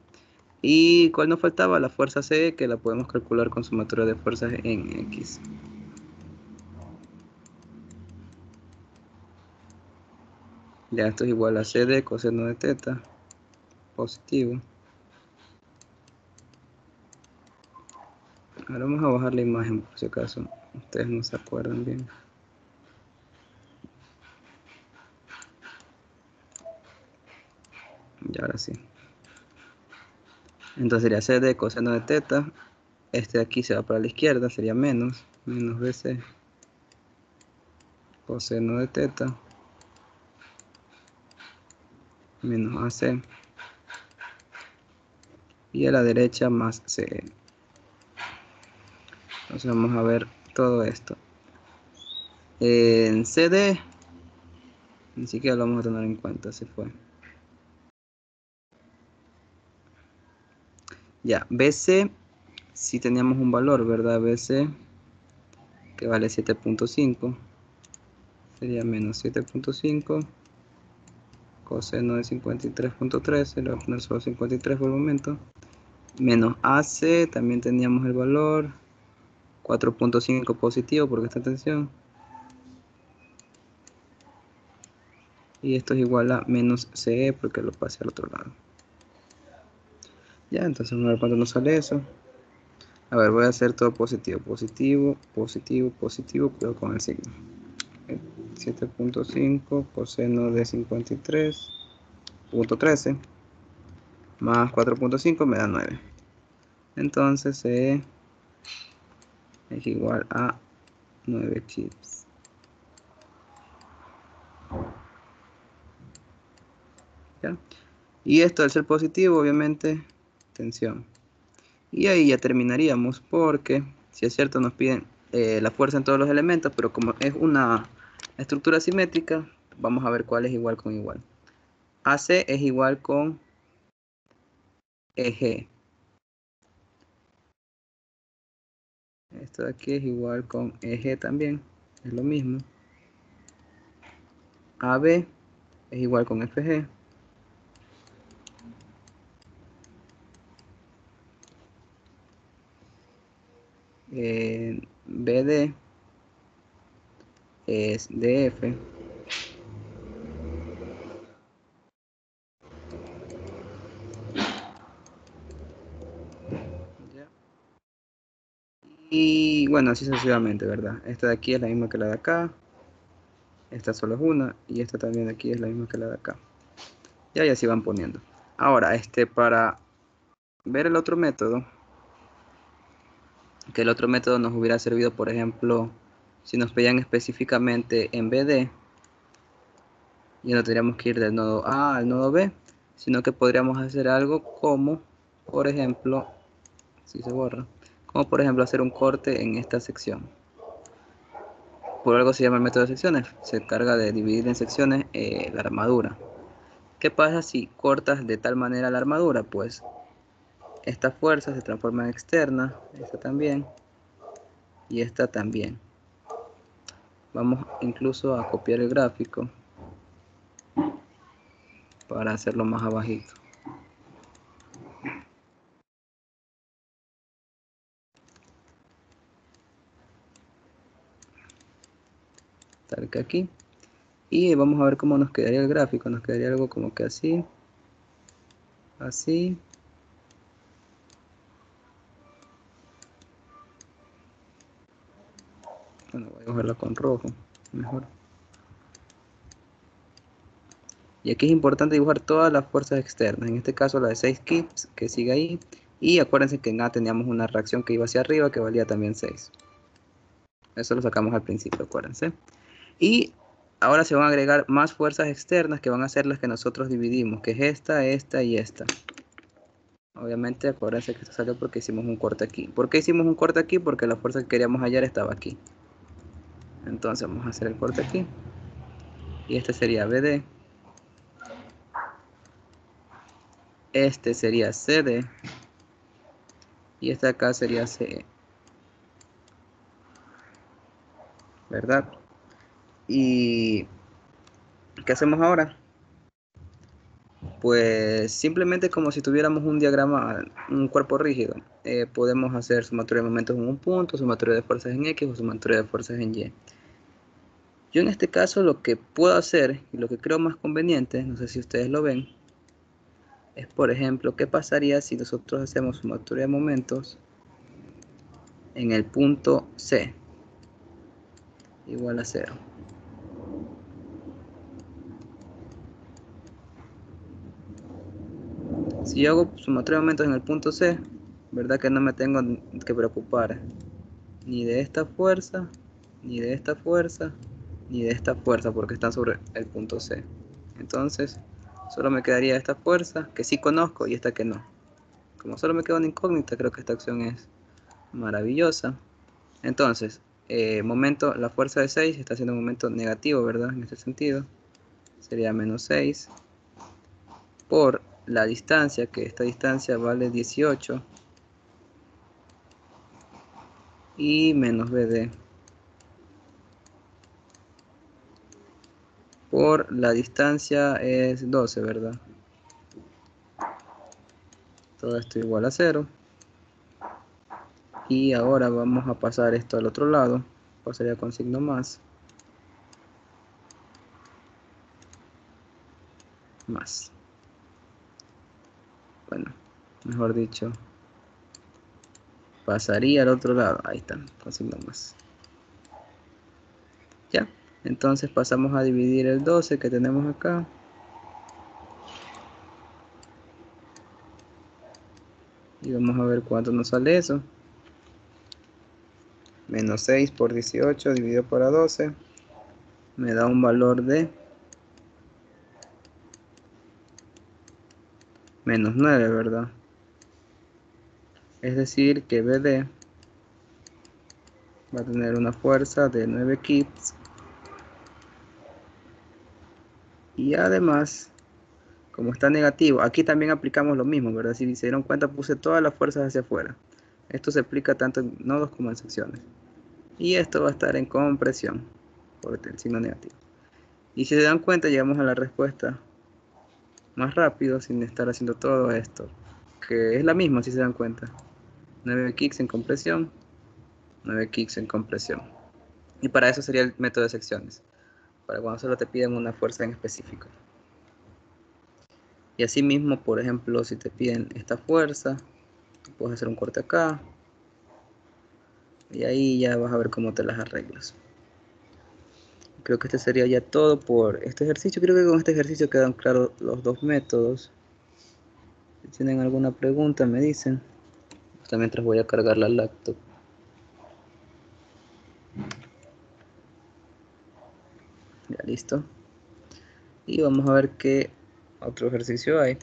Speaker 1: ¿Y cuál nos faltaba? La fuerza C, que la podemos calcular con sumatoria de fuerzas en X. Ya esto es igual a C de coseno de teta positivo. Ahora vamos a bajar la imagen por si acaso ustedes no se acuerdan bien. Y ahora sí. Entonces sería C de coseno de teta. Este de aquí se va para la izquierda, sería menos BC coseno de teta menos AC. Y a la derecha más CE. Entonces vamos a ver todo esto. En CD ni siquiera lo vamos a tener en cuenta, se fue. Ya, BC si teníamos un valor, ¿verdad? BC que vale 7.5 sería menos 7.5 coseno de 53.13, le voy a poner solo 53 por el momento, menos AC, también teníamos el valor 4.5 positivo porque esta tensión, y esto es igual a menos CE porque lo pasé al otro lado. Ya, entonces vamos a ver cuánto nos sale eso. A ver, voy a hacer todo positivo, positivo, positivo, positivo, cuidado con el signo. 7.5 coseno de 53.13 más 4.5 me da 9. Entonces es igual a 9 chips. ¿Ya? Y esto al ser positivo, obviamente, tensión. Y ahí ya terminaríamos porque, si es cierto, nos piden la fuerza en todos los elementos, pero como es una estructura simétrica, vamos a ver cuál es igual con igual. AC es igual con EG. Esto de aquí es igual con EG también, es lo mismo. AB es igual con FG. BD es DF. Y bueno, así sucesivamente, ¿verdad? Esta de aquí es la misma que la de acá. Esta solo es una. Y esta también de aquí es la misma que la de acá. Ya, y así van poniendo. Ahora, para ver el otro método, que el otro método nos hubiera servido, por ejemplo, si nos pedían específicamente en BD, ya no tendríamos que ir del nodo A al nodo B, sino que podríamos hacer algo como, por ejemplo, si se borra, como por ejemplo hacer un corte en esta sección. Por algo se llama el método de secciones, se encarga de dividir en secciones la armadura. ¿Qué pasa si cortas de tal manera la armadura? Pues esta fuerza se transforma en externa, esta también, y esta también. Vamos incluso a copiar el gráfico para hacerlo más abajito. Tal que aquí. Y vamos a ver cómo nos quedaría el gráfico. Nos quedaría algo como que así. Así. Bueno, voy a cogerla con rojo. Mejor. Y aquí es importante dibujar todas las fuerzas externas. En este caso la de 6 kips, que sigue ahí. Y acuérdense que en A teníamos una reacción que iba hacia arriba, que valía también 6. Eso lo sacamos al principio, acuérdense. Y ahora se van a agregar más fuerzas externas que van a ser las que nosotros dividimos, que es esta, esta y esta. Obviamente acuérdense que esto salió porque hicimos un corte aquí. ¿Por qué hicimos un corte aquí? Porque la fuerza que queríamos hallar estaba aquí. Entonces vamos a hacer el corte aquí. Y este sería BD. Este sería CD. Y este acá sería CE. ¿Verdad? ¿Y qué hacemos ahora? Pues simplemente como si tuviéramos un diagrama, un cuerpo rígido. Podemos hacer sumatoria de momentos en un punto, sumatoria de fuerzas en X o sumatoria de fuerzas en Y. Yo en este caso lo que puedo hacer y lo que creo más conveniente, no sé si ustedes lo ven, es por ejemplo, ¿qué pasaría si nosotros hacemos sumatoria de momentos en el punto C igual a 0? Si yo hago sumatoria de momentos en el punto C, verdad que no me tengo que preocupar ni de esta fuerza, ni de esta fuerza, ni de esta fuerza, porque están sobre el punto C. Entonces, solo me quedaría esta fuerza, que sí conozco, y esta que no. Como solo me queda una incógnita, creo que esta opción es maravillosa. Entonces, momento, la fuerza de 6 está haciendo un momento negativo, ¿verdad? En este sentido, sería menos 6 por la distancia, que esta distancia vale 18, y menos BD por la distancia es 12, ¿verdad? Todo esto igual a 0. Y ahora vamos a pasar esto al otro lado. Pasaría con signo más. Más. Bueno, mejor dicho, pasaría al otro lado. Ahí está, con signo más. Ya. Entonces pasamos a dividir el 12 que tenemos acá. Y vamos a ver cuánto nos sale eso. Menos 6 por 18 dividido por 12. Me da un valor de menos 9, ¿verdad? Es decir que BD va a tener una fuerza de 9 kips. Y además, como está negativo, aquí también aplicamos lo mismo, ¿verdad? Si se dieron cuenta, puse todas las fuerzas hacia afuera. Esto se aplica tanto en nodos como en secciones. Y esto va a estar en compresión por el signo negativo. Y si se dan cuenta, llegamos a la respuesta más rápido sin estar haciendo todo esto, que es la misma si se dan cuenta. 9 kicks en compresión, 9 kicks en compresión. Y para eso sería el método de secciones, para cuando solo te piden una fuerza en específico. Y así mismo, por ejemplo, si te piden esta fuerza, tú puedes hacer un corte acá, y ahí ya vas a ver cómo te las arreglas. Creo que este sería ya todo por este ejercicio. Creo que con este ejercicio quedan claros los dos métodos. Si tienen alguna pregunta me dicen. Hasta mientras voy a cargar la laptop. Ya listo. Y vamos a ver qué otro ejercicio hay.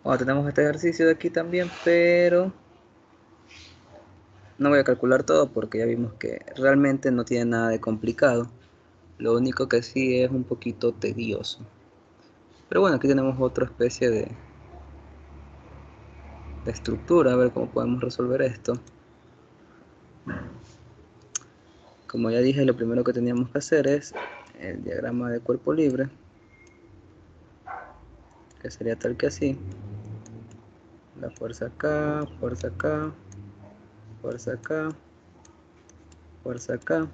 Speaker 1: Bueno, tenemos este ejercicio de aquí también, pero no voy a calcular todo porque ya vimos que realmente no tiene nada de complicado. Lo único que sí es un poquito tedioso. Pero bueno, aquí tenemos otra especie de estructura, a ver cómo podemos resolver esto. Como ya dije, lo primero que teníamos que hacer es el diagrama de cuerpo libre, que sería tal que así. La fuerza acá, fuerza acá, fuerza acá, fuerza acá.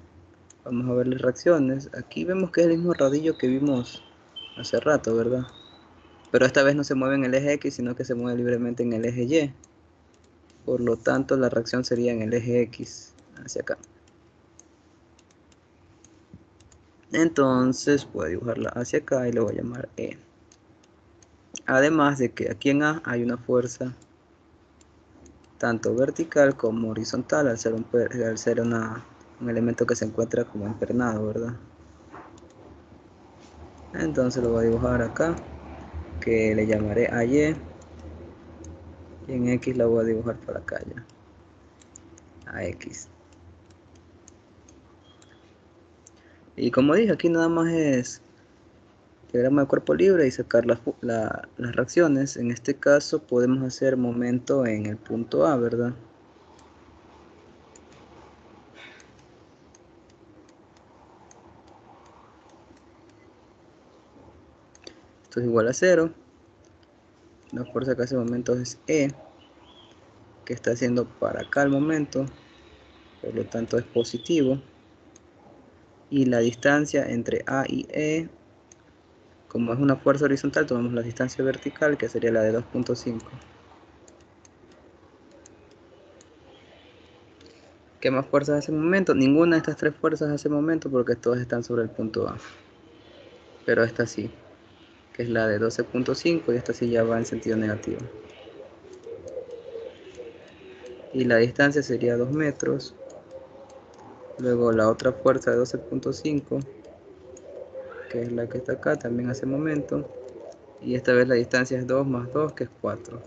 Speaker 1: Vamos a ver las reacciones. Aquí vemos que es el mismo rodillo que vimos hace rato, ¿verdad? Pero esta vez no se mueve en el eje X, sino que se mueve libremente en el eje Y. Por lo tanto, la reacción sería en el eje X, hacia acá. Entonces, puedo dibujarla hacia acá y le voy a llamar E. Además de que aquí en A hay una fuerza tanto vertical como horizontal, al ser un elemento que se encuentra como empernado, ¿verdad? Entonces lo voy a dibujar acá, que le llamaré AY, y en X la voy a dibujar por acá ya, AX. Y como dije, aquí nada más es diagrama de cuerpo libre y sacar las reacciones. En este caso podemos hacer momento en el punto A, ¿verdad? Esto es igual a 0. La fuerza que hace momento es E, que está haciendo para acá el momento, por lo tanto es positivo. Y la distancia entre A y E, como es una fuerza horizontal, tomamos la distancia vertical, que sería la de 2.5. ¿Qué más fuerzas hace momento? Ninguna de estas tres fuerzas hace momento porque todas están sobre el punto A. Pero esta sí, que es la de 12.5, y esta sí ya va en sentido negativo. Y la distancia sería 2 metros. Luego la otra fuerza de 12.5, que es la que está acá, también hace momento. Y esta vez la distancia es 2 más 2, que es 4.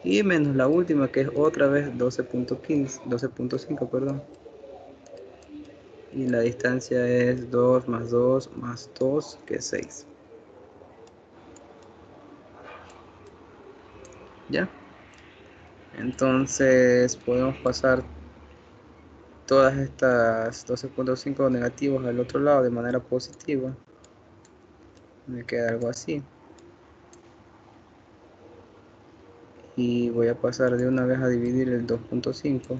Speaker 1: Y menos la última, que es otra vez 12.5, perdón. Y la distancia es 2 más 2 más 2, que es 6. ¿Ya? Entonces podemos pasar todas estas 12.5 negativos al otro lado de manera positiva. Me queda algo así. Y voy a pasar de una vez a dividir el 2.5.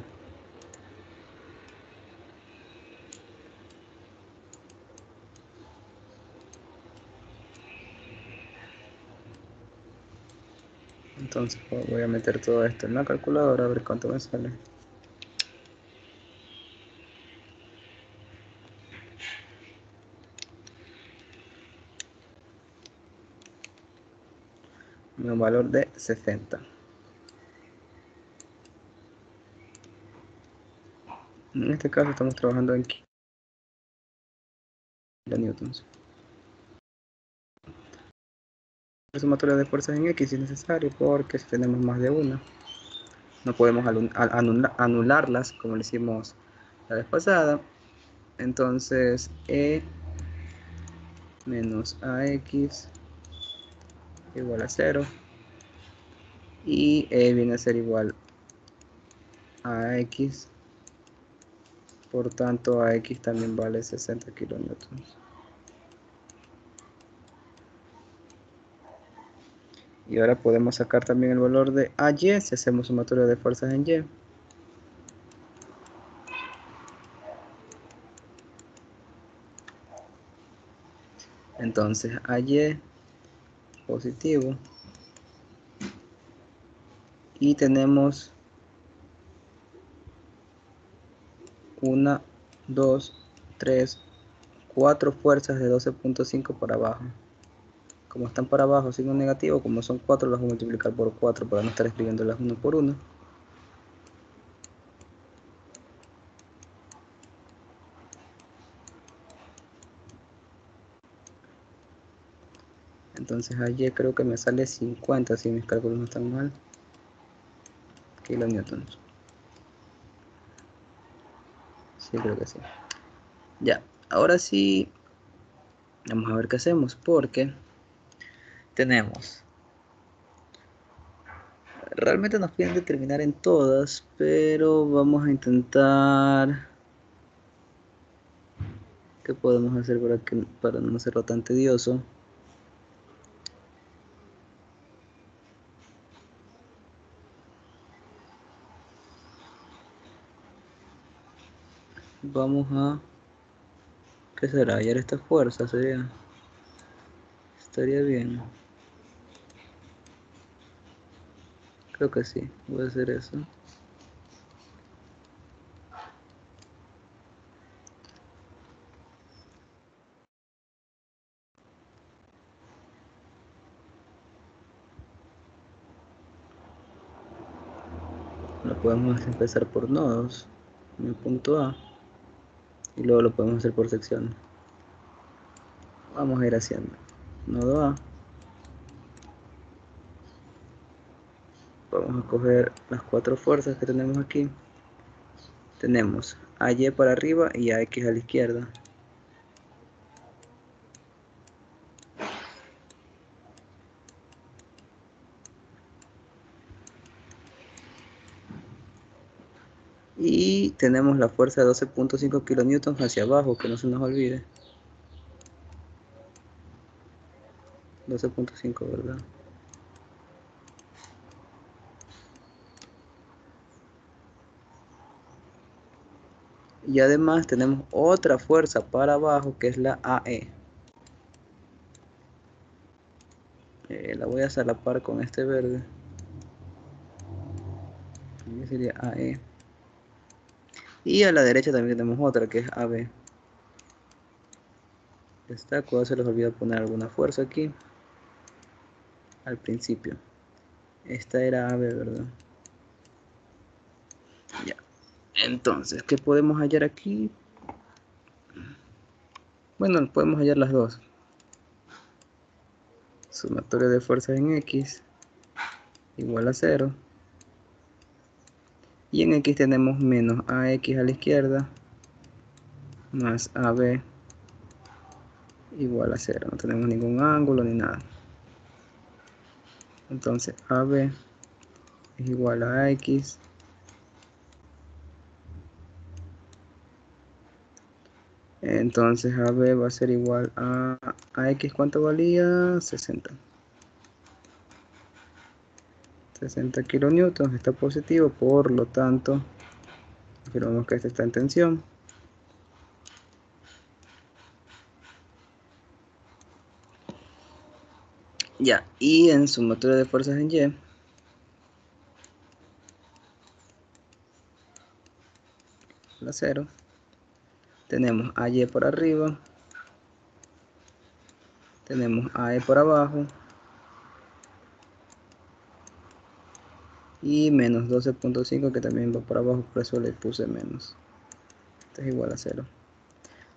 Speaker 1: Entonces voy a meter todo esto en la calculadora a ver cuánto me sale. Un valor de 60. En este caso estamos trabajando en kilonewtons. La sumatoria de fuerzas en X es necesario porque si tenemos más de una, no podemos anularlas como lo hicimos la vez pasada. Entonces E menos AX igual a 0. Y E viene a ser igual AX, por tanto AX también vale 60 kilonewtons. Y ahora podemos sacar también el valor de AY si hacemos sumatoria de fuerzas en Y. Entonces AY positivo. Y tenemos 1, 2, 3, 4 fuerzas de 12.5 para abajo. Como están para abajo signo negativo, como son 4 las voy a multiplicar por 4 para no estar escribiéndolas uno por uno. Entonces allí creo que me sale 50 si mis cálculos no están mal kilonewtons. Sí, creo que sí. Ya, ahora sí vamos a ver qué hacemos, porque tenemos, realmente nos piden determinar en todas, pero vamos a intentar, ¿qué podemos hacer para no hacerlo tan tedioso? Vamos a, ¿qué será? Hallar esta fuerza estaría bien. Creo que sí, voy a hacer eso. Lo podemos empezar por nodos, en el punto A, y luego lo podemos hacer por secciones. Vamos a ir haciendo nodo A. Vamos a coger las 4 fuerzas que tenemos aquí. Tenemos AY para arriba y AX a la izquierda. Y tenemos la fuerza de 12.5 kilonewtons hacia abajo, que no se nos olvide. 12.5, ¿verdad? Y además tenemos otra fuerza para abajo, que es la AE. La voy a solapar con este verde. Aquí sería AE. Y a la derecha también tenemos otra, que es AB. Está, cuando se les olvida poner alguna fuerza aquí. Al principio. Esta era AB, ¿verdad? Ya. Entonces, ¿qué podemos hallar aquí? Bueno, podemos hallar las dos. Sumatoria de fuerzas en X igual a 0. Y en X tenemos menos AX a la izquierda más AB igual a 0. No tenemos ningún ángulo ni nada. Entonces AB es igual a X. Entonces AB va a ser igual a X. ¿Cuánto valía? 60. 60 kilonewtons. Está positivo, por lo tanto afirmamos que este está en tensión. Ya, y en sumatoria de fuerzas en Y, la 0, tenemos AY por arriba, tenemos AE por abajo, y menos 12.5 que también va por abajo, por eso le puse menos. Esto es igual a 0.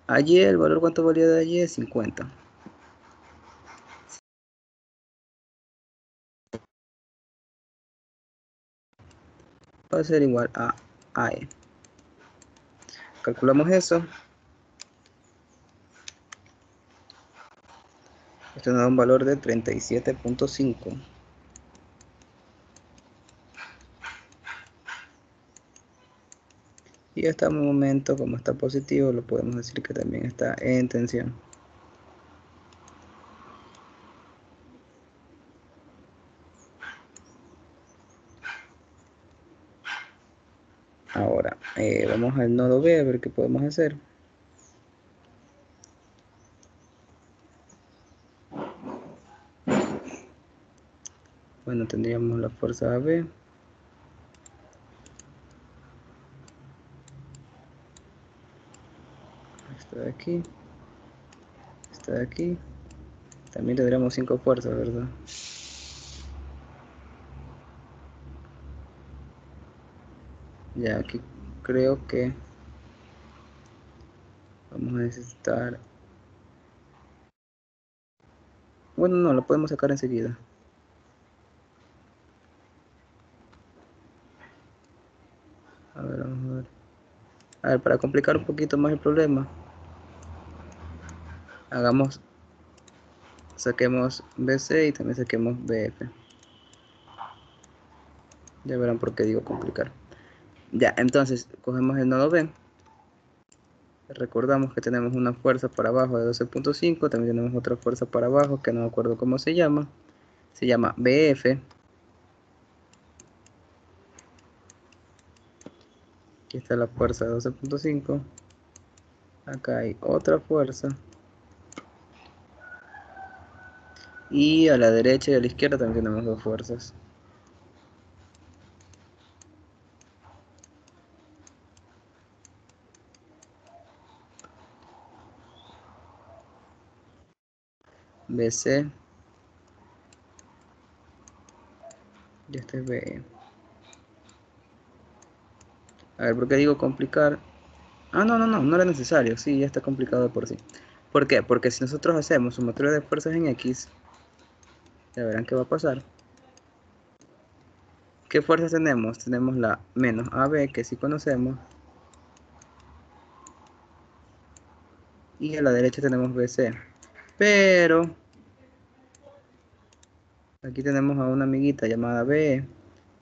Speaker 1: AY, el valor, ¿cuánto valía de AY? 50. Va a ser igual a AE. Calculamos eso. Esto nos da un valor de 37.5. Y este momento, como está positivo, lo podemos decir que también está en tensión. Ahora, vamos al nodo B a ver qué podemos hacer. Bueno, tendríamos la fuerza AB. Esta de aquí. Esta de aquí. También tendríamos 5 fuerzas, ¿verdad? Ya aquí creo que vamos a necesitar... Bueno, no, lo podemos sacar enseguida. A ver, vamos a ver. A ver, para complicar un poquito más el problema, saquemos BC y también saquemos BF. Ya verán por qué digo complicar. Ya, entonces cogemos el nodo B. Recordamos que tenemos una fuerza para abajo de 12.5, también tenemos otra fuerza para abajo que no me acuerdo cómo se llama BF. Aquí está la fuerza de 12.5, acá hay otra fuerza, y a la derecha y a la izquierda también tenemos dos fuerzas. BC y este es BE. A ver, ¿por qué digo complicar? No era necesario, sí, ya está complicado de por sí. ¿Por qué? Porque si nosotros hacemos sumatoria de fuerzas en X, ya verán qué va a pasar. ¿Qué fuerzas tenemos? Tenemos la menos AB, que sí conocemos, y a la derecha tenemos BC. Pero aquí tenemos a una amiguita llamada B,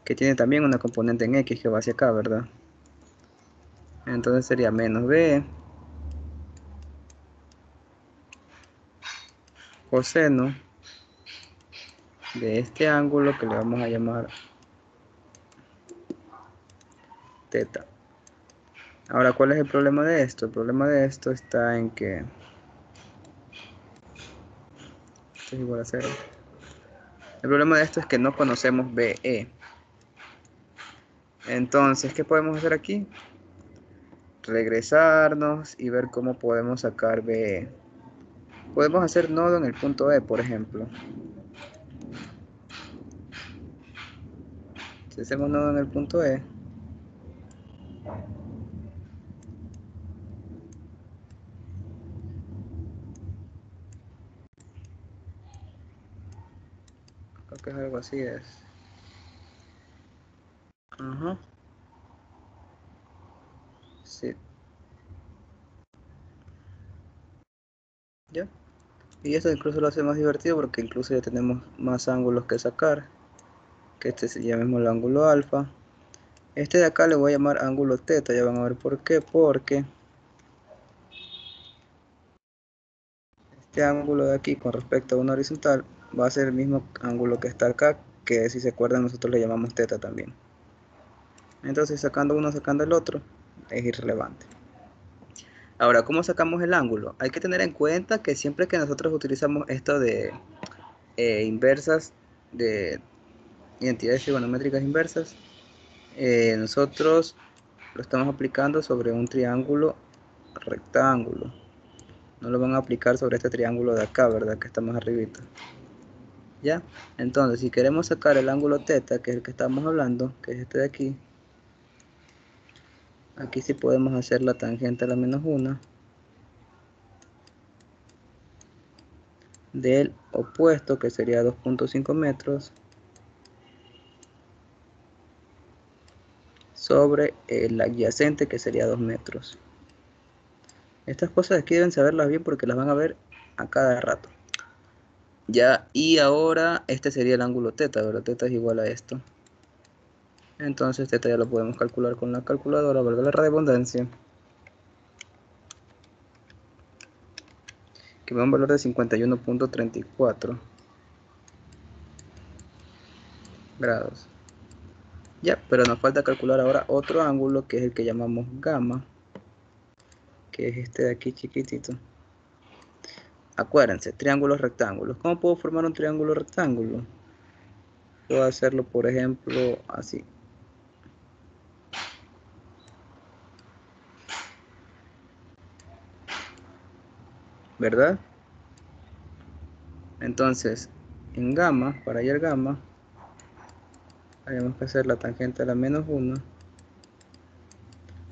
Speaker 1: que tiene también una componente en X que va hacia acá, ¿verdad? Entonces sería menos B coseno de este ángulo que le vamos a llamar teta. Ahora, ¿cuál es el problema de esto? El problema de esto está en que esto es igual a 0. El problema de esto es que no conocemos BE. Entonces, ¿qué podemos hacer aquí? Regresarnos y ver cómo podemos sacar BE. Podemos hacer nodo en el punto E, por ejemplo. Si hacemos nodo en el punto E, creo que es algo así es. Ajá. Sí. ¿Ya? Y esto incluso lo hace más divertido porque incluso ya tenemos más ángulos que sacar. Que este se llama el ángulo alfa. Este de acá le voy a llamar ángulo teta, ya van a ver por qué. Porque este ángulo de aquí con respecto a una horizontal va a ser el mismo ángulo que está acá, que si se acuerdan nosotros le llamamos teta también. Entonces sacando uno, sacando el otro, es irrelevante. Ahora, ¿cómo sacamos el ángulo? Hay que tener en cuenta que siempre que nosotros utilizamos esto de inversas, de identidades trigonométricas inversas, nosotros lo estamos aplicando sobre un triángulo rectángulo. No lo van a aplicar sobre este triángulo de acá, ¿verdad? Que está más arribita. ¿Ya? Entonces, si queremos sacar el ángulo teta, que es el que estamos hablando, que es este de aquí, aquí sí podemos hacer la tangente a la menos 1 del opuesto, que sería 2.5 metros, sobre el adyacente, que sería 2 metros. Estas cosas aquí deben saberlas bien porque las van a ver a cada rato. Ya, y ahora este sería el ángulo teta, ¿verdad? Teta es igual a esto. Entonces θ ya lo podemos calcular con la calculadora, valga la redundancia, que me da un valor de 51.34 grados. Ya, pero nos falta calcular ahora otro ángulo, que es el que llamamos gamma, que es este de aquí chiquitito. Acuérdense, triángulos rectángulos. ¿Cómo puedo formar un triángulo rectángulo? Puedo hacerlo, por ejemplo, así. ¿Verdad? Entonces, en gamma, para hallar gamma, tenemos que hacer la tangente a la menos 1.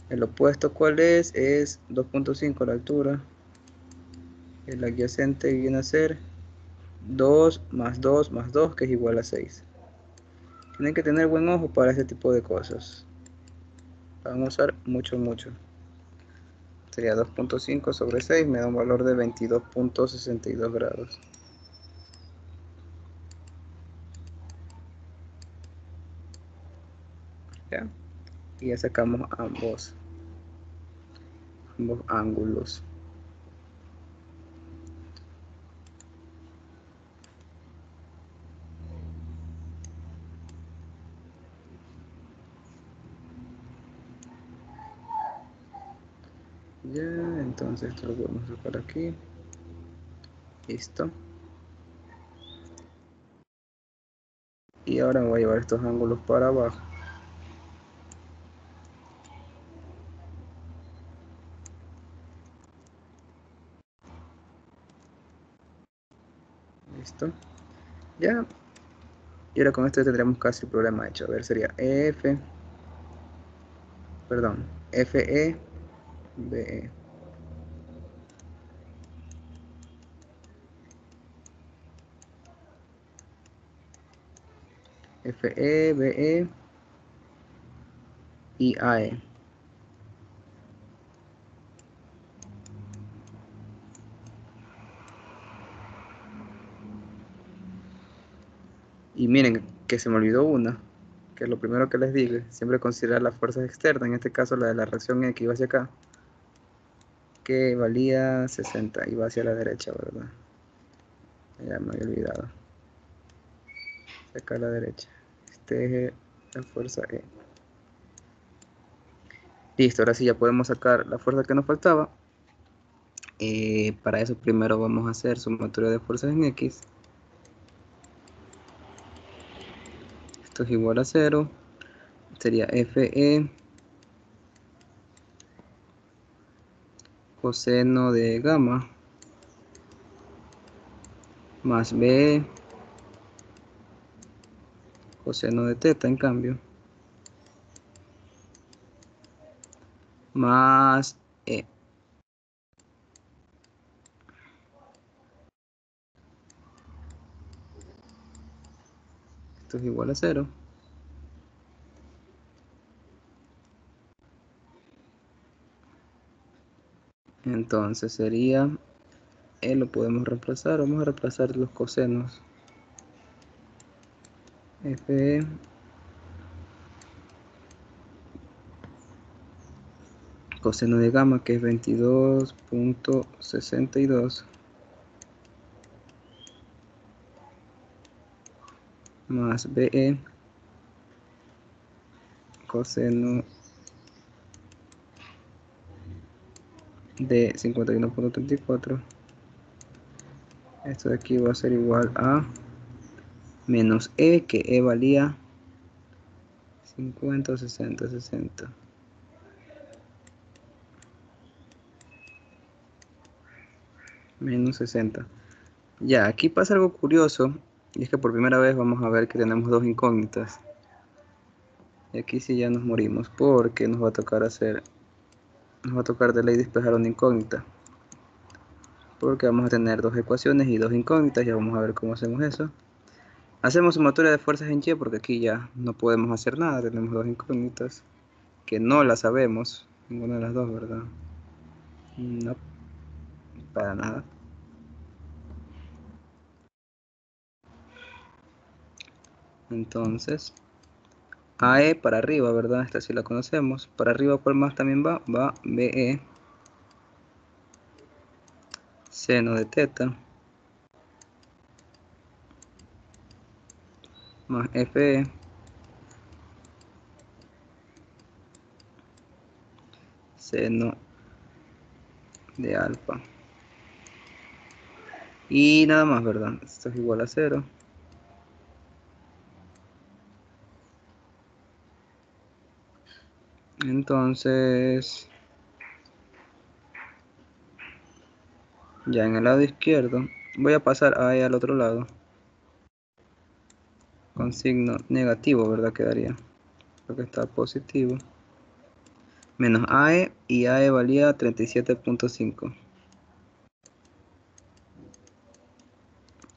Speaker 1: El opuesto, ¿cuál es? Es 2.5 la altura. El adyacente viene a ser 2 más 2 más 2, que es igual a 6. Tienen que tener buen ojo para este tipo de cosas. La vamos a usar mucho, mucho. Sería 2.5 sobre 6, me da un valor de 22.62 grados. ¿Ya? Y ya sacamos ambos ángulos. Ya, entonces esto lo podemos sacar aquí. Listo. Y ahora me voy a llevar estos ángulos para abajo. Listo. Ya. Y ahora con esto tendremos casi el problema hecho. A ver, sería FE, BE. FE, BE y AE. Y miren que se me olvidó una, que es lo primero que les digo, siempre considerar las fuerzas externas, en este caso la de la reacción X iba hacia acá, que valía 60, iba hacia la derecha, ¿verdad? Ya me había olvidado. Acá a la derecha. Este es la fuerza E. Listo, ahora sí ya podemos sacar la fuerza que nos faltaba. Para eso primero vamos a hacer sumatoria de fuerzas en X. Esto es igual a 0. Sería FE coseno de gamma más BE coseno de teta, en cambio, más E. Esto es igual a 0. Entonces sería E, lo podemos reemplazar. Vamos a reemplazar los cosenos. FE coseno de gamma, que es 22.62, más BE coseno de 51.34. Esto de aquí va a ser igual a menos E, que E valía 50, 60, 60. Menos 60. Ya, aquí pasa algo curioso, y es que por primera vez vamos a ver que tenemos dos incógnitas. Y aquí sí ya nos morimos, porque nos va a tocar de ley despejar una incógnita. Porque vamos a tener dos ecuaciones y dos incógnitas, ya vamos a ver cómo hacemos eso. Hacemos sumatoria de fuerzas en Y, porque aquí ya no podemos hacer nada, tenemos dos incógnitas que no las sabemos, ninguna de las dos, ¿verdad? No, para nada. Entonces, AE para arriba, ¿verdad? Esta sí la conocemos. Para arriba, ¿cuál más también va? Va BE. Seno de teta. Más FE. Seno de alfa. Y nada más, ¿verdad? Esto es igual a 0. Entonces, ya en el lado izquierdo, voy a pasar AE al otro lado. Con signo negativo, ¿verdad? Quedaría. Porque está positivo. Menos AE, y AE valía 37.5.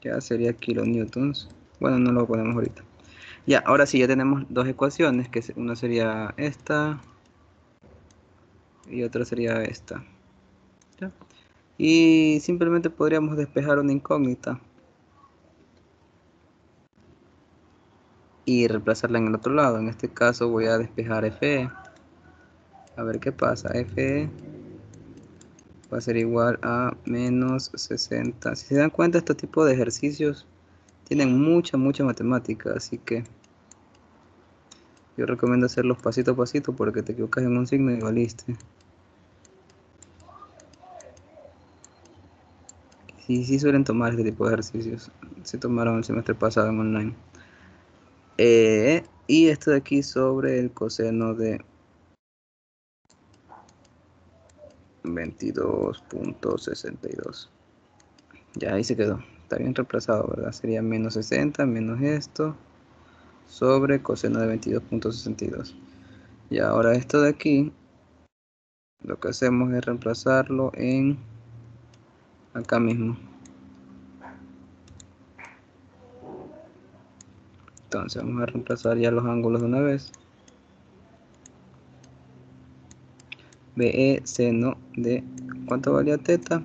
Speaker 1: Ya sería kilonewtons. Bueno, no lo ponemos ahorita. Ya, ahora sí, ya tenemos dos ecuaciones, que una sería esta y otra sería esta. ¿Ya? Y simplemente podríamos despejar una incógnita y reemplazarla en el otro lado. En este caso voy a despejar FE. A ver qué pasa. FE va a ser igual a menos 60. Si se dan cuenta, este tipo de ejercicios tienen mucha matemática, así que yo recomiendo hacerlos pasito a pasito, porque te equivocas en un signo y valiste. Sí suelen tomar este tipo de ejercicios. Se tomaron el semestre pasado en online. Y esto de aquí sobre el coseno de 22.62. Ya ahí se quedó. Está bien reemplazado, ¿verdad? Sería menos 60 menos esto sobre coseno de 22.62. Y ahora esto de aquí, lo que hacemos es reemplazarlo en acá mismo. Entonces vamos a reemplazar ya los ángulos de una vez. BE seno de, ¿cuánto valía teta?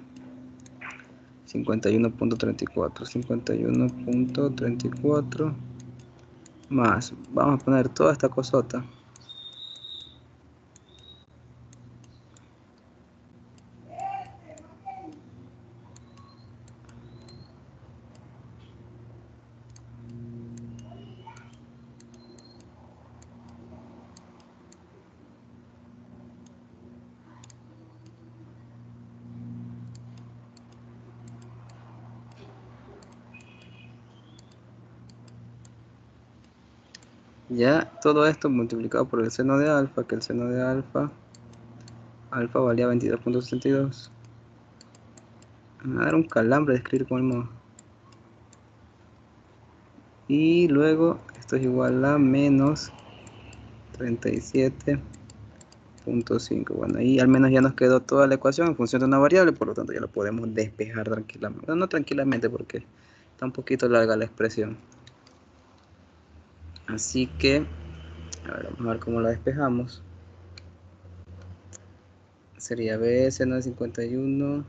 Speaker 1: 51.34. 51.34 más, vamos a poner toda esta cosota. Ya todo esto multiplicado por el seno de alfa, que el seno de alfa valía 22.62. Me va a dar un calambre de escribir con el mouse. Y luego esto es igual a menos 37.5. Bueno, ahí al menos ya nos quedó toda la ecuación en función de una variable, por lo tanto ya lo podemos despejar tranquilamente. Bueno, no tranquilamente, porque está un poquito larga la expresión. Así que, a ver, vamos a ver cómo la despejamos. Sería B seno de 51.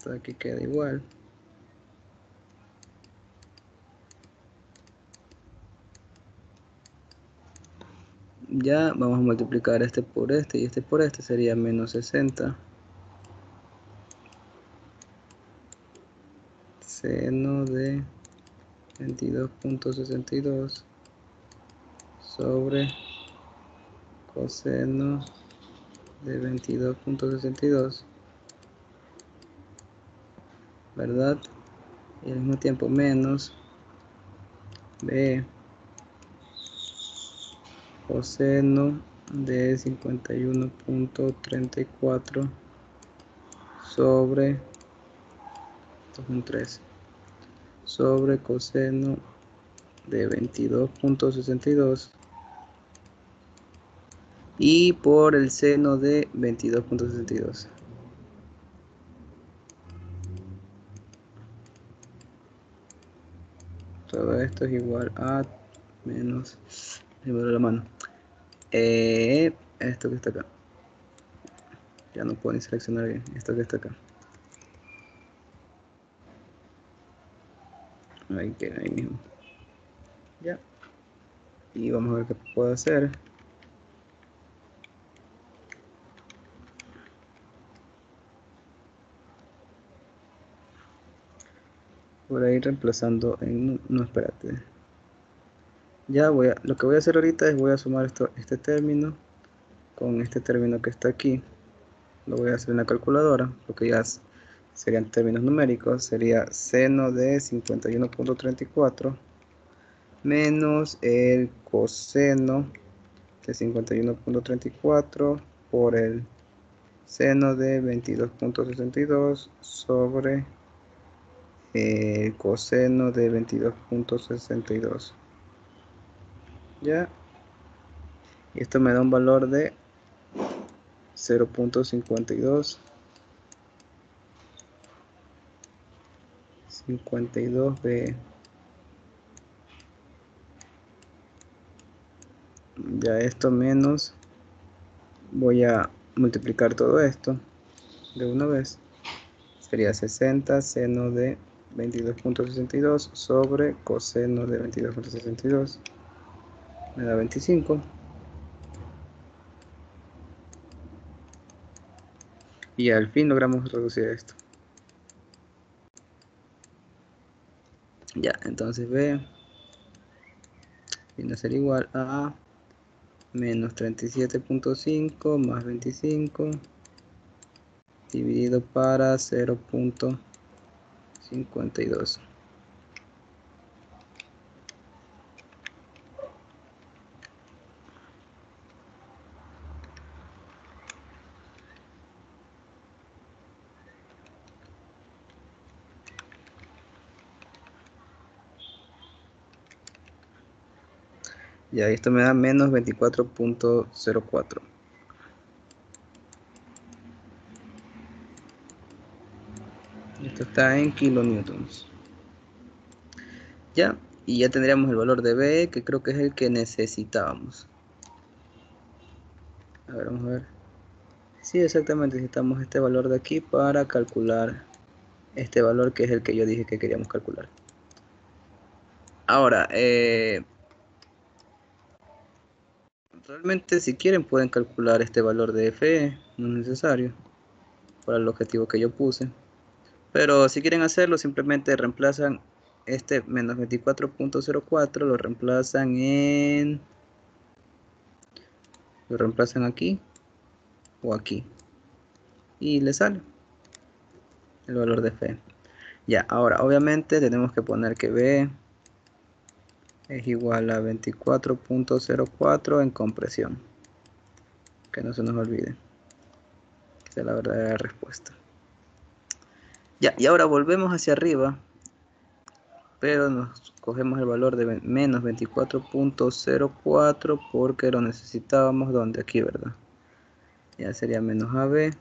Speaker 1: Todo aquí queda igual. Ya vamos a multiplicar este por este y este por este, sería menos 60 seno de 22.62 sobre coseno de 22.62, ¿verdad? Y al mismo tiempo menos B coseno de 51.34 sobre, esto es un 3, sobre coseno de 22.62 y por el seno de 22.62. Todo esto es igual a menos, me duele la mano, esto que está acá. Ya no puedo ni seleccionar bien esto que está acá. Ahí queda, ahí mismo. Ya. Y vamos a ver qué puedo hacer. Voy a ir reemplazando en... No, espérate. Ya lo que voy a hacer ahorita es voy a sumar este término con este término que está aquí. Lo voy a hacer en la calculadora, porque ya serían términos numéricos. Sería seno de 51.34 menos el coseno de 51.34 por el seno de 22.62 sobre el coseno de 22.62. Ya, y esto me da un valor de 0.52 52b. Ya esto menos, voy a multiplicar todo esto de una vez. Sería 60 seno de 22.62 sobre coseno de 22.62. Me da 25. Y al fin logramos reducir esto. Ya, entonces B viene a ser igual a menos 37.5 más 25 dividido para 0.52. Ya, esto me da menos 24.04. Esto está en kilonewtons. Ya, y ya tendríamos el valor de B, que creo que es el que necesitábamos. A ver, vamos a ver. Sí, exactamente, necesitamos este valor de aquí para calcular este valor que es el que yo dije que queríamos calcular. Ahora, realmente si quieren pueden calcular este valor de F, no es necesario para el objetivo que yo puse. Pero si quieren hacerlo, simplemente reemplazan este menos 24.04, lo reemplazan aquí o aquí y le sale el valor de F. Ya, ahora obviamente tenemos que poner que B es igual a 24.04 en compresión. Que no se nos olvide. Esa es la verdadera respuesta. Ya, y ahora volvemos hacia arriba, pero nos cogemos el valor de menos 24.04 porque lo necesitábamos donde aquí, ¿verdad? Ya sería menos AB.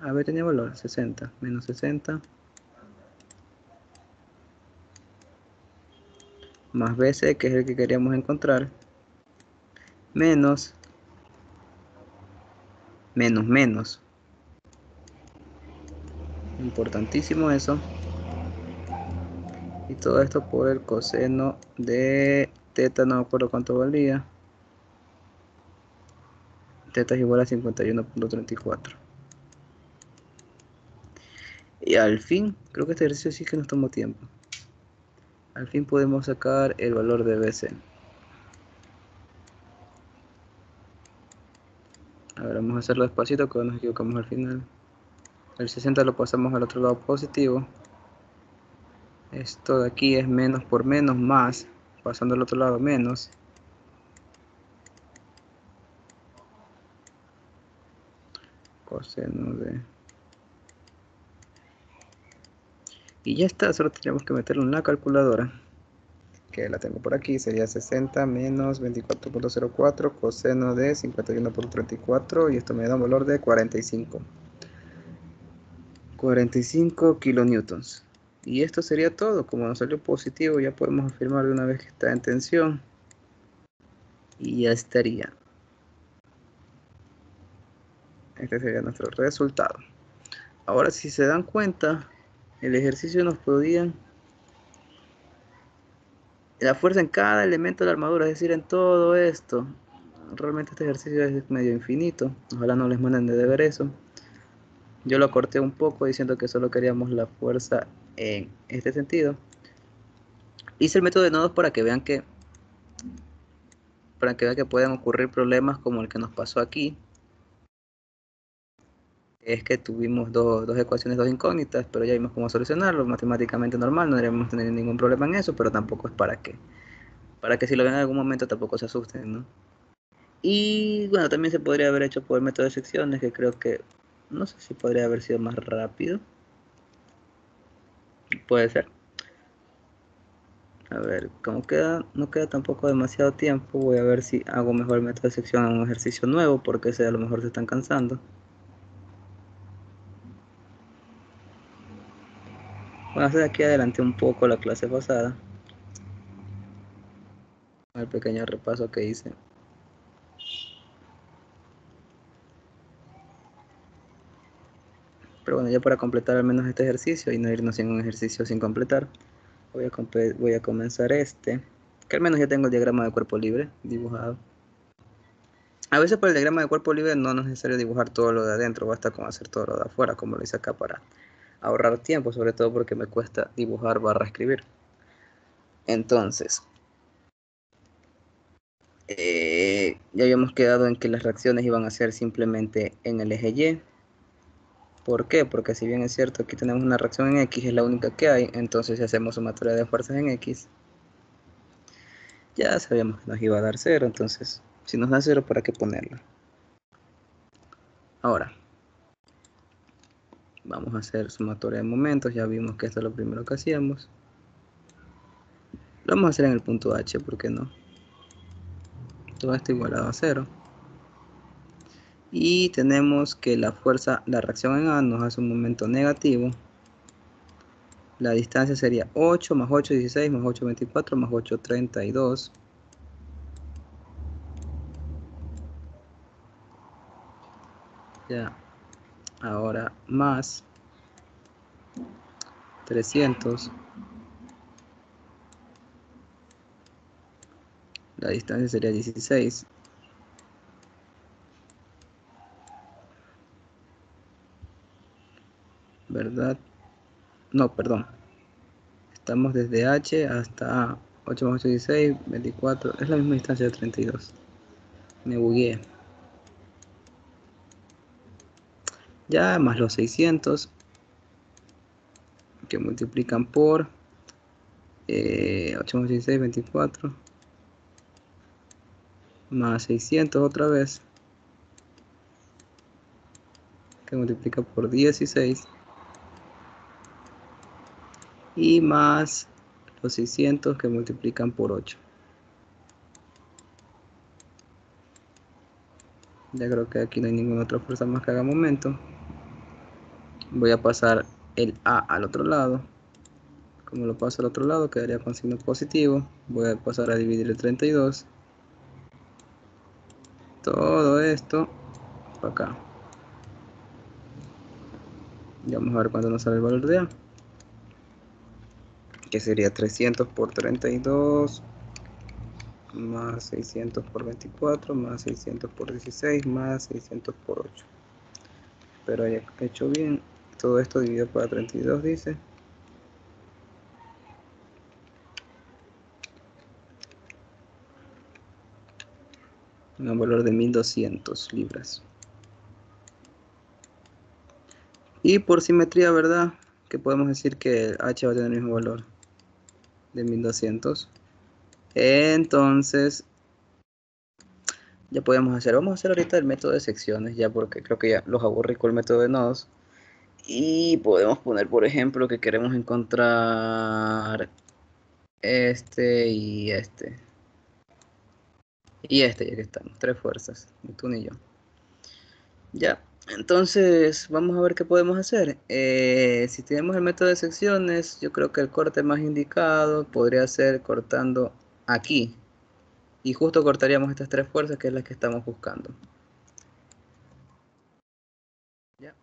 Speaker 1: AB tenía valor 60, menos 60 más BC, que es el que queríamos encontrar, menos menos. Importantísimo eso. Y todo esto por el coseno de teta, no me acuerdo cuánto valía. Teta es igual a 51.34. Y al fin, creo que este ejercicio sí que nos tomó tiempo. Al fin podemos sacar el valor de BC. A ver, vamos a hacerlo despacito que nos equivocamos al final. El 60 lo pasamos al otro lado positivo. Esto de aquí es menos por menos más, pasando al otro lado menos. Coseno de... Y ya está, solo tenemos que meterlo en la calculadora. Que la tengo por aquí, sería 60 menos 24.04 coseno de 51.34 y esto me da un valor de 45 kilonewtons. Y esto sería todo. Como nos salió positivo, ya podemos afirmar de una vez que está en tensión y ya estaría. Este sería nuestro resultado. Ahora, si se dan cuenta, el ejercicio nos podían la fuerza en cada elemento de la armadura, es decir, en todo esto. Realmente este ejercicio es medio infinito. Ojalá no les manden de deber eso. Yo lo corté un poco diciendo que solo queríamos la fuerza en este sentido. Hice el método de nodos para que vean que pueden ocurrir problemas como el que nos pasó aquí. Es que tuvimos dos ecuaciones, dos incógnitas, pero ya vimos cómo solucionarlo, matemáticamente normal, no deberíamos tener ningún problema en eso, pero tampoco es para que si lo ven en algún momento tampoco se asusten, ¿no? Y bueno, también se podría haber hecho por el método de secciones, que creo que, no sé si podría haber sido más rápido. Puede ser. A ver, como no queda tampoco demasiado tiempo, voy a ver si hago mejor el método de sección en un ejercicio nuevo, porque ese a lo mejor se están cansando. Bueno, hacer aquí adelanté un poco la clase pasada. El pequeño repaso que hice. Pero bueno, ya para completar al menos este ejercicio y no irnos en un ejercicio sin completar, voy a comenzar este, que al menos ya tengo el diagrama de cuerpo libre dibujado. A veces para el diagrama de cuerpo libre no es necesario dibujar todo lo de adentro, basta con hacer todo lo de afuera, como lo hice acá para ahorrar tiempo, sobre todo porque me cuesta dibujar barra escribir. Entonces, ya habíamos quedado en que las reacciones iban a ser simplemente en el eje Y. ¿Por qué? Porque si bien es cierto, aquí tenemos una reacción en X, es la única que hay, entonces si hacemos sumatoria de fuerzas en X, ya sabíamos que nos iba a dar 0, entonces si nos da 0, ¿para qué ponerlo? Ahora, vamos a hacer sumatoria de momentos, ya vimos que esto es lo primero que hacíamos. Lo vamos a hacer en el punto H, ¿por qué no? Todo esto igualado a 0. Y tenemos que la reacción en A nos hace un momento negativo. La distancia sería 8 más 8, 16 más 8, 24 más 8, 32. Ya, ahora más 300. La distancia sería 16. ¿Verdad? No, perdón. Estamos desde H hasta A. 8 más 8, 16, 24. Es la misma distancia de 32. Me bugueé. Ya, más los 600. Que multiplican por 8 más 16, 24. Más 600 otra vez. Que multiplica por 16. Y más los 600 que multiplican por 8. Ya creo que aquí no hay ninguna otra fuerza más que haga momento. Voy a pasar el A al otro lado. Como lo paso al otro lado, quedaría con signo positivo. Voy a pasar a dividir el 32. Todo esto para acá. Y vamos a ver cuánto nos sale el valor de A. Que sería 300 por 32. Más 600 por 24. Más 600 por 16. Más 600 por 8. Pero haya hecho bien. Todo esto dividido por 32 dice. Un valor de 1200 libras. Y por simetría, ¿verdad? Que podemos decir que el H va a tener el mismo valor de 1200. Entonces, ya podemos hacer. Vamos a hacer ahorita el método de secciones, ya porque creo que ya los aburrí con el método de nodos. Y podemos poner, por ejemplo, que queremos encontrar este y este. Y este, ya que están, tres fuerzas, ni tú ni yo. Ya, entonces vamos a ver qué podemos hacer. Si tenemos el método de secciones, yo creo que el corte más indicado podría ser cortando aquí. Y justo cortaríamos estas tres fuerzas, que es las que estamos buscando. Ya.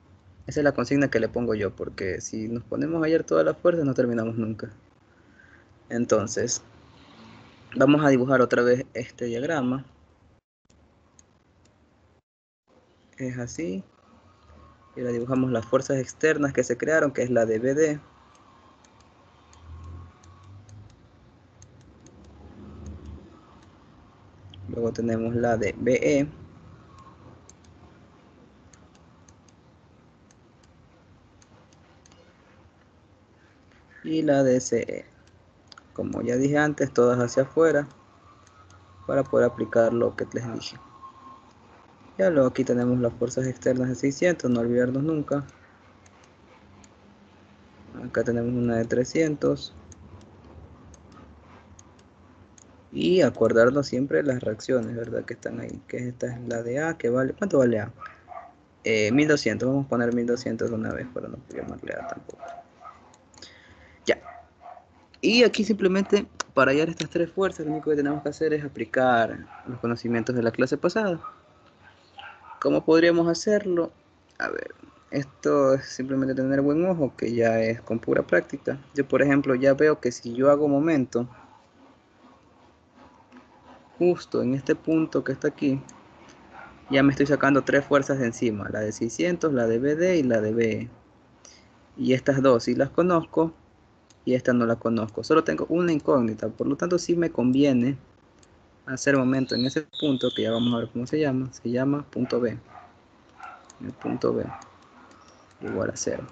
Speaker 1: Esa es la consigna que le pongo yo, porque si nos ponemos a hallar todas las fuerzas no terminamos nunca. Entonces, Vamos a dibujar otra vez este diagrama. Es así. Y ahora dibujamos las fuerzas externas que se crearon, que es la de BD. Luego tenemos la de BE. Y la de CE. Como ya dije antes, todas hacia afuera para poder aplicar lo que les dije. Ya luego aquí tenemos las fuerzas externas de 600, no olvidarnos nunca. Acá tenemos una de 300. Y acordarnos siempre de las reacciones, ¿verdad? Que están ahí. Que esta es la de A, que vale. ¿Cuánto vale A? 1200. Vamos a poner 1200 de una vez para no llamarle A tampoco. Ya. Y aquí simplemente para hallar estas tres fuerzas, lo único que tenemos que hacer es aplicar los conocimientos de la clase pasada. ¿Cómo podríamos hacerlo? A ver, esto es simplemente tener buen ojo, que ya es con pura práctica. Yo, por ejemplo, ya veo que si yo hago momento, justo en este punto que está aquí, ya me estoy sacando tres fuerzas de encima, la de 600, la de BD y la de BE. Y estas dos sí las conozco y esta no la conozco. Solo tengo una incógnita, por lo tanto sí me conviene hacer momento en ese punto, que ya vamos a ver cómo se llama punto B. El punto B igual a 0.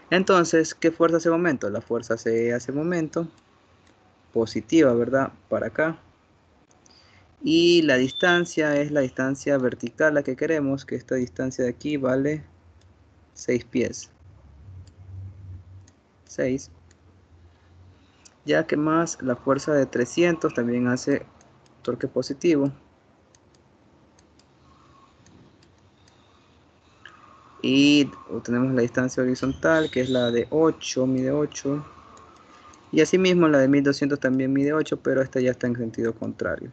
Speaker 1: Entonces, ¿qué fuerza hace momento? La fuerza se hace momento positiva, ¿verdad? Para acá. Y la distancia es la distancia vertical la que queremos, que esta distancia de aquí vale 6 pies. 6. Ya que más la fuerza de 300 también hace torque positivo. Y obtenemos la distancia horizontal, que es la de 8, mide 8. Y asimismo la de 1200 también mide 8, pero esta ya está en sentido contrario.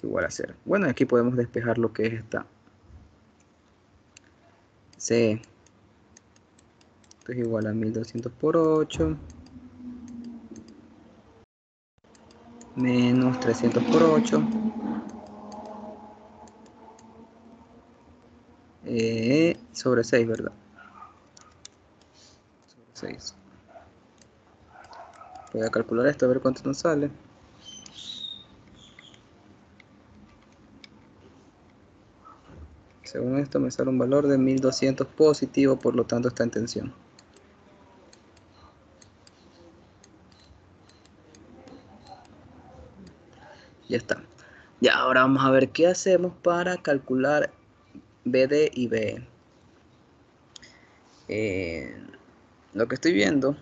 Speaker 1: Igual a 0. Bueno, aquí podemos despejar lo que es esta C. Esto es igual a 1200 por 8. Menos 300 por 8. Sobre 6, ¿verdad? Sobre 6. Voy a calcular esto a ver cuánto nos sale. Según esto me sale un valor de 1200 positivo, por lo tanto está en tensión. Ya está. Ya, ahora vamos a ver qué hacemos para calcular BD y BE. Lo que estoy viendo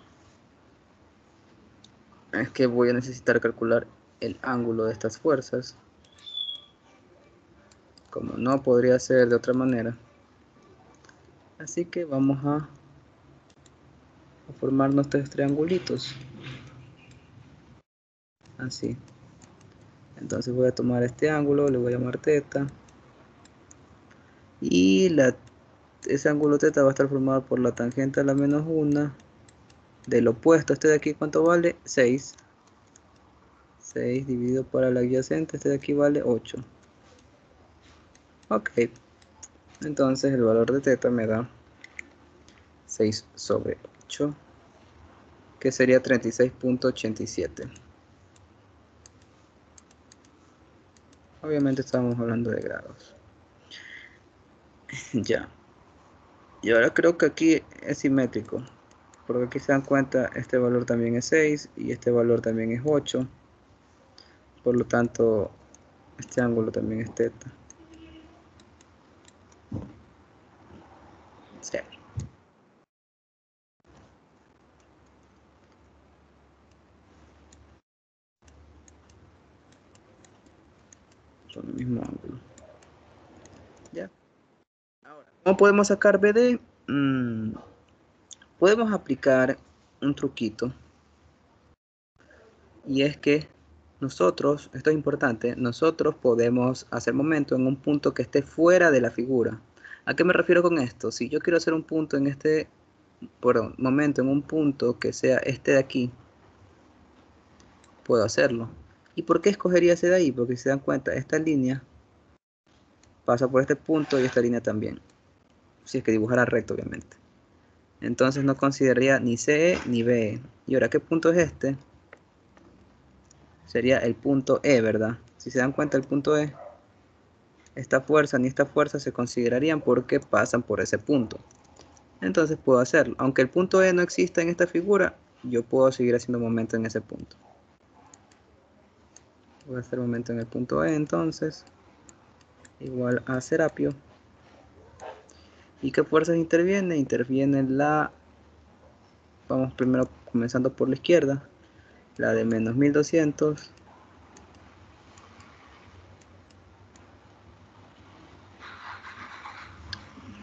Speaker 1: es que voy a necesitar calcular el ángulo de estas fuerzas. Como no podría ser de otra manera. Así que vamos a formar nuestros triangulitos. Así. Entonces voy a tomar este ángulo, le voy a llamar θ. Y ese ángulo θ va a estar formado por la tangente a la menos 1 del opuesto. Este de aquí, ¿cuánto vale? 6. 6 dividido por el adyacente, este de aquí vale 8. Ok. Entonces el valor de θ me da 6 sobre 8, que sería 36.87. Obviamente estamos hablando de grados. Ya. Y ahora creo que aquí es simétrico, porque aquí se dan cuenta, este valor también es 6 y este valor también es 8. Por lo tanto, este ángulo también es θ. Sí. Son el mismo ángulo. Ya. Ahora, ¿cómo podemos sacar BD? Podemos aplicar un truquito. Y es que nosotros, esto es importante, nosotros podemos hacer momento en un punto que esté fuera de la figura. ¿A qué me refiero con esto? Si yo quiero hacer un punto en este momento en un punto que sea este de aquí, puedo hacerlo. ¿Y por qué escogería ese de ahí? Porque si se dan cuenta, esta línea pasa por este punto y esta línea también. Si es que dibujara recto, obviamente. Entonces no consideraría ni CE ni BE. ¿Y ahora qué punto es este? Sería el punto E, ¿verdad? Si se dan cuenta, el punto E, esta fuerza ni esta fuerza se considerarían porque pasan por ese punto. Entonces puedo hacerlo. Aunque el punto E no exista en esta figura, yo puedo seguir haciendo momento en ese punto. Voy a hacer momento en el punto E entonces, igual a Serapio. ¿Y qué fuerzas interviene? Interviene la, vamos primero comenzando por la izquierda, la de menos 1200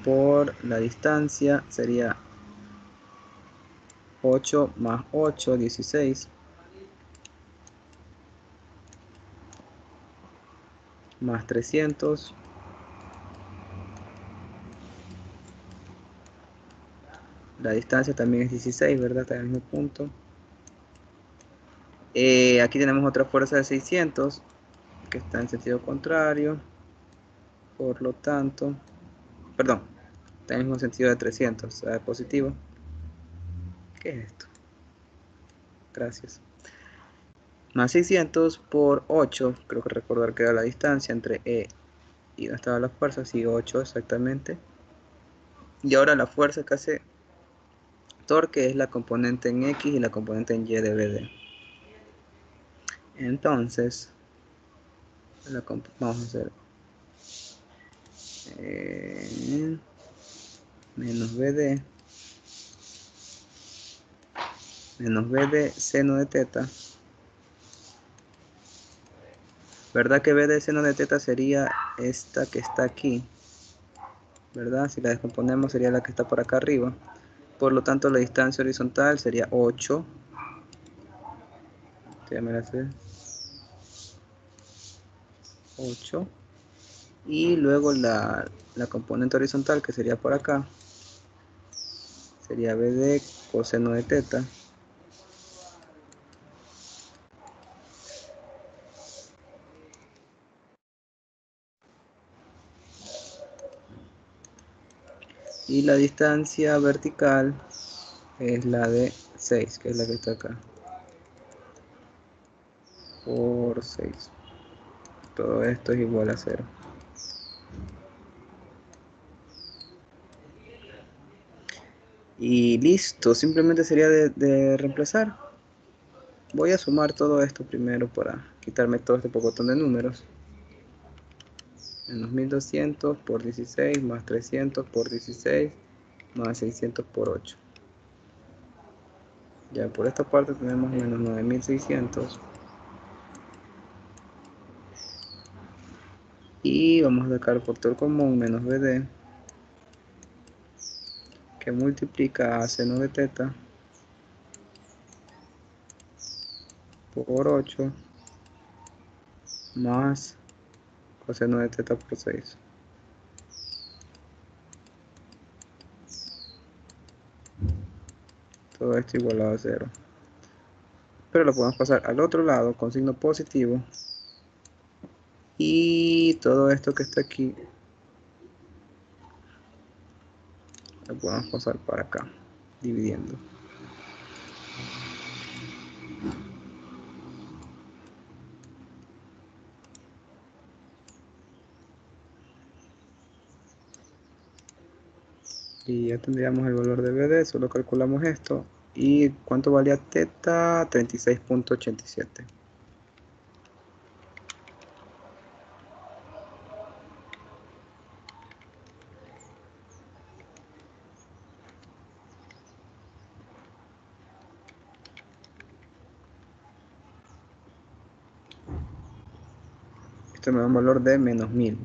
Speaker 1: por la distancia, sería 8 más 8, 16, más 300, la distancia también es 16, ¿verdad? Está en el mismo punto. Aquí tenemos otra fuerza de 600, que está en sentido contrario, por lo tanto, perdón, está en el mismo sentido de 300, o sea, positivo. ¿Qué es esto? Gracias. Más 600 por 8, creo que recordar que era la distancia entre E y donde estaba la fuerza, sí, 8 exactamente. Y ahora la fuerza que hace torque es la componente en X y la componente en Y de BD. Entonces, vamos a hacer menos BD seno de teta. ¿Verdad que BD seno de teta sería esta que está aquí? ¿Verdad? Si la descomponemos sería la que está por acá arriba. Por lo tanto, la distancia horizontal sería 8. Ya me la sé. 8. Y luego la componente horizontal, que sería por acá, sería BD coseno de teta. Y la distancia vertical es la de 6, que es la que está acá. Por 6. Todo esto es igual a 0. Y listo, simplemente sería de reemplazar. Voy a sumar todo esto primero para quitarme todo este pocotón de números. Menos 1200 por 16 más 300 por 16 más 600 por 8. Ya por esta parte tenemos menos 9600. Y vamos a sacar el factor común menos BD, que multiplica a seno de teta por 8 más coseno de teta por 6. Todo esto igualado a 0. Pero lo podemos pasar al otro lado con signo positivo. Y todo esto que está aquí lo podemos pasar para acá, dividiendo. Y ya tendríamos el valor de BD, solo calculamos esto. ¿Y cuánto valía teta? 36.87. Esto me da un valor de menos 1000.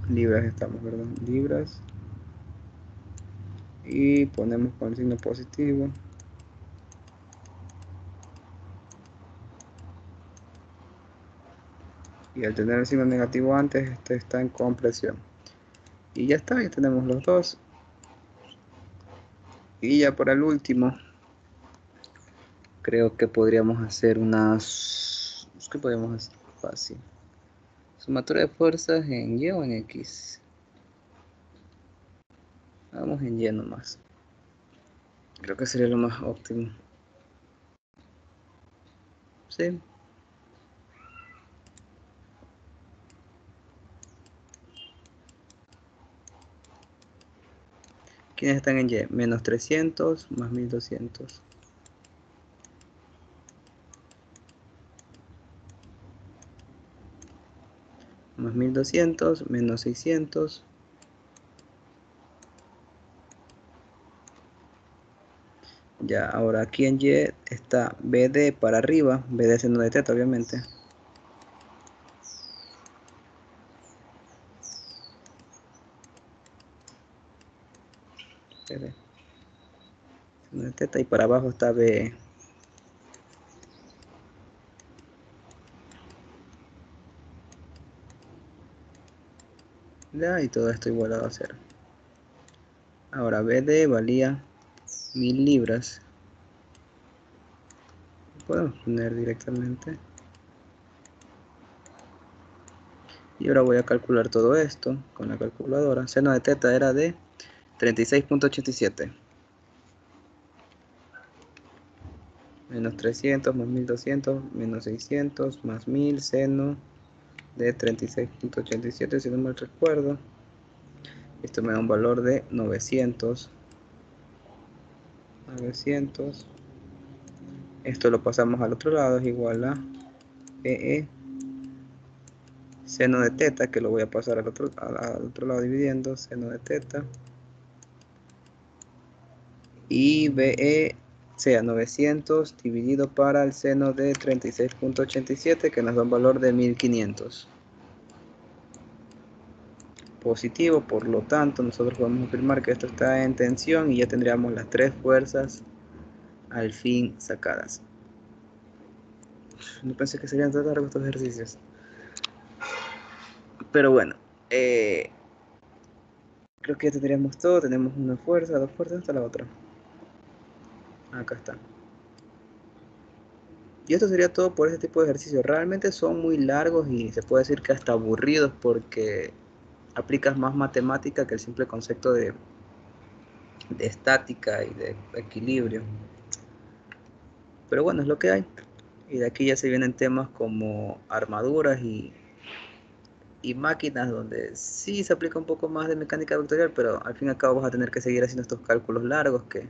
Speaker 1: Libras estamos, ¿verdad? Libras. Y ponemos con el signo positivo. Y al tener el signo negativo antes, este está en compresión. Y ya está, ya tenemos los dos. Y ya para el último, creo que podríamos hacer unas... ¿Qué podríamos hacer? Fácil. Sumatoria de fuerzas en Y o en X. Vamos en Y nomás. Creo que sería lo más óptimo. Sí. ¿Quiénes están en Y? Menos 300 más 1200. Más 1200 menos 600. Ya, ahora aquí en Y está BD para arriba. BD seno de teta, obviamente. BD seno de teta y para abajo está BE. Ya, y todo esto igualado a 0. Ahora BD valía 1000 libras. Podemos poner directamente. Y ahora voy a calcular todo esto con la calculadora. Seno de teta era de 36.87. Menos 300 más 1200 menos 600 más 1000 seno de 36.87, si no mal recuerdo. Esto me da un valor de 900. Esto lo pasamos al otro lado, es igual a EE seno de teta, que lo voy a pasar al otro lado dividiendo, seno de teta. Y BE sea 900 dividido para el seno de 36.87, que nos da un valor de 1500. Positivo, por lo tanto nosotros podemos afirmar que esto está en tensión y ya tendríamos las tres fuerzas al fin sacadas. No pensé que serían tan largos estos ejercicios, pero bueno, creo que ya tendríamos todo. Tenemos una fuerza, dos fuerzas, hasta la otra. Acá está. Y esto sería todo por este tipo de ejercicios. Realmente son muy largos y se puede decir que hasta aburridos, porque aplicas más matemática que el simple concepto de estática y de equilibrio. Pero bueno, es lo que hay. Y de aquí ya se vienen temas como armaduras y máquinas, donde sí se aplica un poco más de mecánica vectorial, pero al fin y al cabo vas a tener que seguir haciendo estos cálculos largos que,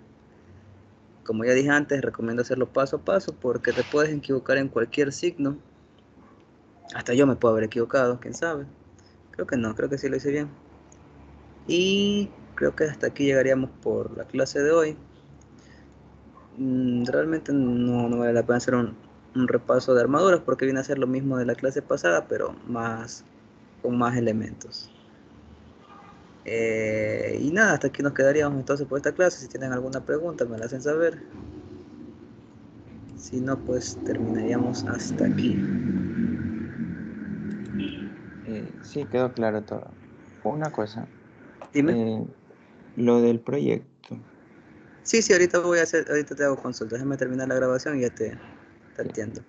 Speaker 1: como ya dije antes, recomiendo hacerlo paso a paso, porque te puedes equivocar en cualquier signo. Hasta yo me puedo haber equivocado, quién sabe. Creo que no, creo que sí lo hice bien. Y creo que hasta aquí llegaríamos por la clase de hoy. Realmente no vale la pena hacer un repaso de armaduras, porque viene a ser lo mismo de la clase pasada, pero con más elementos. Y nada, hasta aquí nos quedaríamos entonces por esta clase. Si tienen alguna pregunta me la hacen saber. Si no, pues terminaríamos hasta aquí.
Speaker 2: Sí, quedó claro todo. Una cosa,
Speaker 1: Dime.
Speaker 2: eh, lo del proyecto.
Speaker 1: Sí, ahorita ahorita te hago consulta. Déjame terminar la grabación y ya te atiendo.